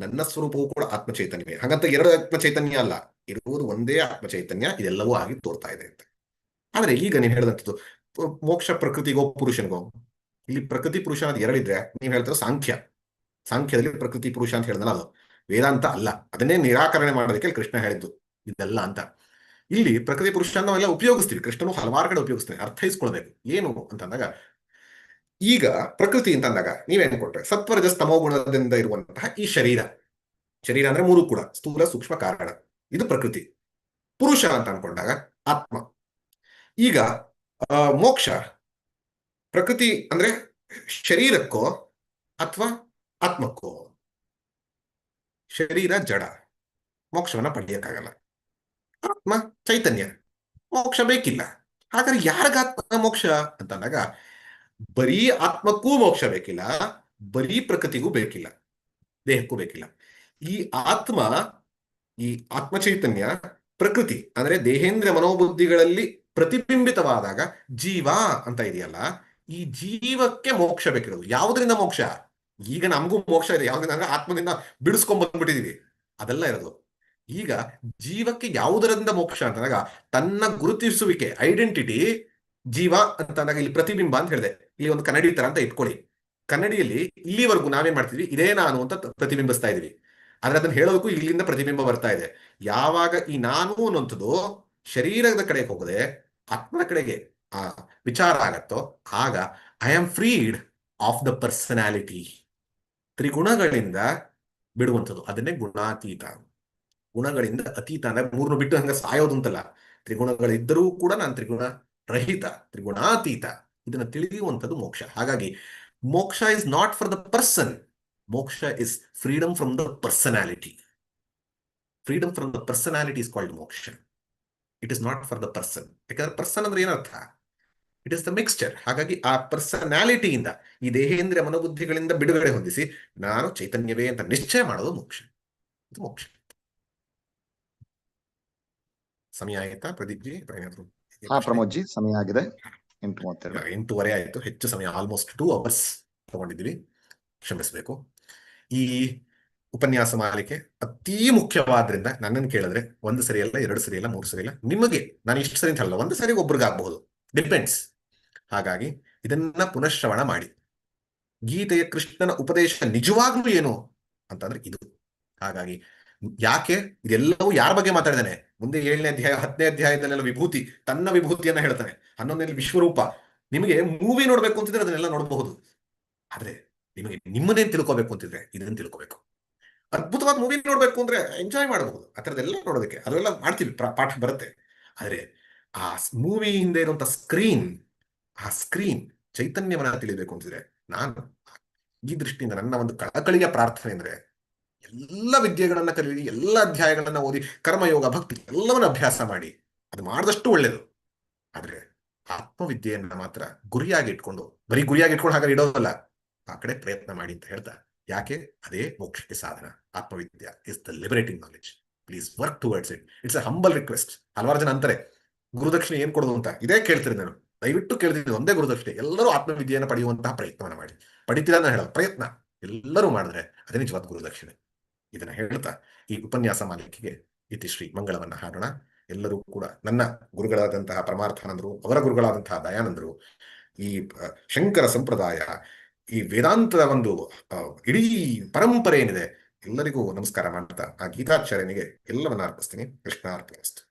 ನನ್ನ ಸ್ವರೂಪವೂ ಕೂಡ ಆತ್ಮ ಚೈತನ್ಯವೇ. ಹಾಗಂತ ಎರಡು ಆತ್ಮ ಚೈತನ್ಯ ಅಲ್ಲ, ಇರುವುದು ಒಂದೇ ಆತ್ಮ ಚೈತನ್ಯ, ಇದೆಲ್ಲವೂ ಆಗಿ ತೋರ್ತಾ ಇದೆ ಅಂತ. ಆದ್ರೆ ಈಗ ನೀವು ಹೇಳಿದಂಥದ್ದು ಮೋಕ್ಷ ಪ್ರಕೃತಿಗೋ ಪುರುಷನಿಗೋ, ಇಲ್ಲಿ ಪ್ರಕೃತಿ ಪುರುಷ ಅನ್ನೋದು ಎರಡಿದ್ರೆ ನೀವು ಹೇಳ್ತಾರೆ ಸಾಂಖ್ಯದಲ್ಲಿ ಪ್ರಕೃತಿ ಪುರುಷ ಅಂತ ಹೇಳಿದ್ರೆ ಅದು ವೇದಾಂತ ಅಲ್ಲ, ಅದನ್ನೇ ನಿರಾಕರಣೆ ಮಾಡೋದಕ್ಕೆ ಕೃಷ್ಣ ಹೇಳಿದ್ದು ಇದೆಲ್ಲ ಅಂತ. ಇಲ್ಲಿ ಪ್ರಕೃತಿ ಪುರುಷ ನಾವೆಲ್ಲ ಉಪಯೋಗಿಸ್ತೀವಿ, ಕೃಷ್ಣನು ಹಲವಾರು ಕಡೆ ಉಪಯೋಗಿಸ್ತೀವಿ. ಅರ್ಥೈಸ್ಕೊಳ್ಬೇಕು ಏನು ಅಂತಂದಾಗ, ಈಗ ಪ್ರಕೃತಿ ಅಂತಂದಾಗ ನೀವೇನು ಕೊಟ್ರೆ ಸತ್ವರಜಸ್ ತಮೋ ಗುಣದಿಂದ ಇರುವಂತಹ ಈ ಶರೀರ ಅಂದ್ರೆ ಮೂರು ಕೂಡ ಸ್ಥೂಲ ಸೂಕ್ಷ್ಮ ಕಾರಣ, ಇದು ಪ್ರಕೃತಿ. ಪುರುಷ ಅಂತ ಅನ್ಕೊಂಡಾಗ ಆತ್ಮ. ಈಗ ಮೋಕ್ಷ ಪ್ರಕೃತಿ ಅಂದ್ರೆ ಶರೀರಕ್ಕೋ ಅಥವಾ ಆತ್ಮಕ್ಕೋ? ಶರೀರ ಜಡ, ಮೋಕ್ಷವನ್ನ ಪಡೆಯಕ್ಕಾಗಲ್ಲ. ಆತ್ಮ ಚೈತನ್ಯ, ಮೋಕ್ಷ ಬೇಕಿಲ್ಲ. ಹಾಗಾದ್ರೆ ಯಾರಿಗಾತ್ಮ ಮೋಕ್ಷ ಅಂತಂದಾಗ ಬರೀ ಆತ್ಮಕ್ಕೂ ಮೋಕ್ಷ ಬೇಕಿಲ್ಲ, ಬರೀ ಪ್ರಕೃತಿಗೂ ಬೇಕಿಲ್ಲ, ದೇಹಕ್ಕೂ ಬೇಕಿಲ್ಲ. ಈ ಆತ್ಮ ಚೈತನ್ಯ ಪ್ರಕೃತಿ ಅಂದ್ರೆ ದೇಹೇಂದ್ರ ಮನೋಬುದ್ಧಿಗಳಲ್ಲಿ ಪ್ರತಿಬಿಂಬಿತವಾದಾಗ ಜೀವ ಅಂತ ಇದೆಯಲ್ಲ, ಈ ಜೀವಕ್ಕೆ ಮೋಕ್ಷ ಬೇಕಿರೋದು. ಯಾವುದರಿಂದ ಮೋಕ್ಷ? ಈಗ ನಮಗೂ ಮೋಕ್ಷ ಇದೆ, ಯಾವ್ದ್ರಿಂದ? ಆತ್ಮದಿಂದ ಬಿಡಿಸ್ಕೊಂಡ್ ಬಂದ್ಬಿಟ್ಟಿದೀವಿ, ಅದೆಲ್ಲ ಇರೋದು. ಈಗ ಜೀವಕ್ಕೆ ಯಾವುದರಿಂದ ಮೋಕ್ಷ ಅಂತಂದಾಗ ತನ್ನ ಗುರುತಿಸುವಿಕೆ, ಐಡೆಂಟಿಟಿ ಜೀವ ಅಂತಂದಾಗ ಇಲ್ಲಿ ಪ್ರತಿಬಿಂಬ ಅಂತ ಹೇಳಿದೆ. ಇಲ್ಲಿ ಒಂದು ಕನ್ನಡಿ ತರ ಅಂತ ಇಟ್ಕೊಳ್ಳಿ. ಕನ್ನಡಿಯಲ್ಲಿ ಇಲ್ಲಿವರೆಗೂ ನಾವೇನ್ ಮಾಡ್ತಿದ್ವಿ, ಇದೇ ನಾನು ಅಂತ ಪ್ರತಿಬಿಂಬಿಸ್ತಾ ಇದೀವಿ. ಆದ್ರೆ ಅದನ್ನ ಹೇಳೋದಕ್ಕೂ ಇಲ್ಲಿಂದ ಪ್ರತಿಬಿಂಬ ಬರ್ತಾ ಇದೆ. ಯಾವಾಗ ಈ ನಾನು ಅನ್ನುವಂಥದ್ದು ಶರೀರದ ಕಡೆಗೆ ಹೋಗದೆ ಆತ್ಮನ ಕಡೆಗೆ ವಿಚಾರ ಆಗತ್ತೋ, ಆಗ I am freed of the personality. ತ್ರಿಗುಣಗಳಿಂದ ಬಿಡುವಂಥದ್ದು, ಅದನ್ನೇ ಗುಣಾತೀತ. ಗುಣಗಳಿಂದ ಅತೀತ ಅಂದ್ರೆ ಮೂರನ್ನು ಬಿಟ್ಟು ಹಂಗ ಸಾಯೋದು ಅಂತಲ್ಲ. ತ್ರಿಗುಣಗಳಿದ್ದರೂ ಕೂಡ ನಾನು ತ್ರಿಗುಣ ರಹಿತ, ತ್ರಿಗುಣಾತೀತ, ಇದನ್ನ ತಿಳಿಯುವಂಥದ್ದು ಮೋಕ್ಷ. ಹಾಗಾಗಿ moksha is not for the person, moksha is freedom from the personality. Freedom from the personality is called moksha. It is not for the person. ಯಾಕಂದ್ರೆ ಪರ್ಸನ್ ಅಂದ್ರೆ ಏನರ್ಥ? It is the mixture. ಹಾಗಾಗಿ ಆ ಪರ್ಸನಾಲಿಟಿಯಿಂದ, ಈ ದೇಹೇಂದ್ರಿಯ ಮನೋಬುದ್ಧಿಗಳಿಂದ ಬಿಡುಗಡೆ ಹೊಂದಿಸಿ ನಾನು ಚೈತನ್ಯವೇ ಅಂತ ನಿಶ್ಚಯ ಮಾಡೋದು ಮೋಕ್ಷ. ಇದು ಮೋಕ್ಷ. ಸಮಯ ಆಯ್ತಾ ಪ್ರದೀಪ್ ಜಿ? ಪ್ರಮೋದ್ ಜಿ, ಸಮಯ ಆಗಿದೆ. 8:30 ಆಯ್ತು. ಹೆಚ್ಚು ಸಮಯ, ಆಲ್ಮೋಸ್ಟ್ 2 hours ತಗೊಂಡಿದ್ದೀವಿ, ಕ್ಷಮಿಸಬೇಕು. ಈ ಉಪನ್ಯಾಸ ಮಾಲಿಕೆ ಅತೀ ಮುಖ್ಯವಾದ್ರಿಂದ ನನ್ನನ್ನು ಕೇಳಿದ್ರೆ 1 ಸರಿ ಅಲ್ಲ, 2 ಸರಿ ಅಲ್ಲ, 3 ಸರಿ ಅಲ್ಲ, ನಿಮಗೆ ನಾನು ಇಷ್ಟು ಸರಿ ಅಂತ ಹೇಳಲ್ಲ, 1 ಸರಿ ಒಬ್ರಿಗಾಗಬಹುದು, ಡಿಪೆಂಡ್ಸ್. ಹಾಗಾಗಿ ಇದನ್ನ ಪುನಃಶ್ರವಣ ಮಾಡಿ. ಗೀತೆಯ ಕೃಷ್ಣನ ಉಪದೇಶ ನಿಜವಾಗ್ಲೂ ಏನು ಅಂತಂದ್ರೆ ಇದು. ಹಾಗಾಗಿ ಯಾಕೆ ಇದೆಲ್ಲವೂ ಯಾರ ಬಗ್ಗೆ ಮಾತಾಡಿದಾನೆ? ಮುಂದೆ 7ನೇ ಅಧ್ಯಾಯ 10ನೇ ಅಧ್ಯಾಯದಲ್ಲೆಲ್ಲ ವಿಭೂತಿ, ತನ್ನ ವಿಭೂತಿಯನ್ನ ಹೇಳ್ತಾನೆ. 11ನೇ ವಿಶ್ವರೂಪ. ನಿಮಗೆ ಮೂವಿ ನೋಡ್ಬೇಕು ಅಂತಿದ್ರೆ ಅದನ್ನೆಲ್ಲ ನೋಡಬಹುದು. ಆದ್ರೆ ನಿಮಗೆ ನಿಮ್ಮನ್ನೇನ್ ತಿಳ್ಕೊಬೇಕು ಅಂತಿದ್ರೆ ಇದನ್ನ ತಿಳ್ಕೊಬೇಕು. ಅದ್ಭುತವಾದ ಮೂವಿ ನೋಡ್ಬೇಕು ಅಂದ್ರೆ ಎಂಜಾಯ್ ಮಾಡಬಹುದು, ಆ ಥರದ್ದೆಲ್ಲ ನೋಡೋದಕ್ಕೆ ಅದೆಲ್ಲ ಮಾಡ್ತೀವಿ, ಪಾಠ ಬರುತ್ತೆ. ಆದ್ರೆ ಆ ಮೂವಿ ಹಿಂದೆ ಇರುವಂತ ಆ ಸ್ಕ್ರೀನ್ ಚೈತನ್ಯವನ್ನ ತಿಳಿಬೇಕು ಅಂತಿದ್ರೆ, ನಾನು ಈ ದೃಷ್ಟಿಯಿಂದ ನನ್ನ ಒಂದು ಕಳಕಳಿಯ ಪ್ರಾರ್ಥನೆ ಅಂದ್ರೆ ಎಲ್ಲ ವಿದ್ಯೆಗಳನ್ನ ಕಲೀರಿ, ಎಲ್ಲ ಅಧ್ಯಾಯಗಳನ್ನ ಓದಿ, ಕರ್ಮಯೋಗ, ಭಕ್ತಿ ಎಲ್ಲವನ್ನ ಅಭ್ಯಾಸ ಮಾಡಿ. ಅದು ಮಾಡಿದಷ್ಟು ಒಳ್ಳೇದು. ಆದ್ರೆ ಆತ್ಮವಿದ್ಯೆಯನ್ನ ಮಾತ್ರ ಗುರಿಯಾಗಿ ಇಟ್ಕೊಂಡು, ಬರೀ ಗುರಿಯಾಗಿ ಇಟ್ಕೊಂಡು ಹಾಗೆ ಇಡೋದಲ್ಲ, ಆ ಕಡೆ ಪ್ರಯತ್ನ ಮಾಡಿ ಅಂತ ಹೇಳ್ತಾ, ಯಾಕೆ ಅದೇ ಮೋಕ್ಷಕ್ಕೆ ಸಾಧನ. Atmavidya is the liberating knowledge. Please work towards it. It's a humble request. ಹಲವಾರು ಜನ ಅಂತಾರೆ ಗುರುದಕ್ಷಿಣೆ ಏನ್ ಕೊಡೋದು ಅಂತ. ಇದೇ ಕೇಳ್ತೀನಿ ನಾನು, ದಯವಿಟ್ಟು ಕೇಳ್ತೀನಿ, ಒಂದೇ ಗುರುದಕ್ಷಿಣೆ. ಎಲ್ಲರೂ ಆತ್ಮವಿದ್ಯೆಯನ್ನು ಪಡೆಯುವಂತಹ ಪ್ರಯತ್ನವನ್ನ ಮಾಡಿ. ಪಡಿತೀರ ಹೇಳೋ ಪ್ರಯತ್ನ ಎಲ್ಲರೂ ಮಾಡಿದ್ರೆ ಅದೇ ನಿಜವಾದ ಗುರುದಕ್ಷಿಣೆ. ಇದನ್ನ ಹೇಳ್ತಾ ಈ ಉಪನ್ಯಾಸ ಮಾಲಿಕೆಗೆ ಇತಿಶ್ರೀ ಮಂಗಳವನ್ನ ಹಾಡೋಣ. ಎಲ್ಲರೂ ಕೂಡ ನನ್ನ ಗುರುಗಳಾದಂತಹ ಪರಮಾರ್ಥಾನಂದರು, ಅವರ ಗುರುಗಳಾದಂತಹ ದಯಾನಂದರು, ಈ ಶಂಕರ ಸಂಪ್ರದಾಯ ಈ ವೇದಾಂತದ ಒಂದು ಇಡೀ ಪರಂಪರೆ ಏನಿದೆ ಎಲ್ಲರಿಗೂ ನಮಸ್ಕಾರ ಮಾಡ್ತಾ ಆ ಗೀತಾಚಾರ್ಯನಿಗೆ ಎಲ್ಲವನ್ನ ಅರ್ಪಿಸ್ತೀನಿ. ಕೃಷ್ಣ ಅರ್ಪಿಸ್ತೀನಿ.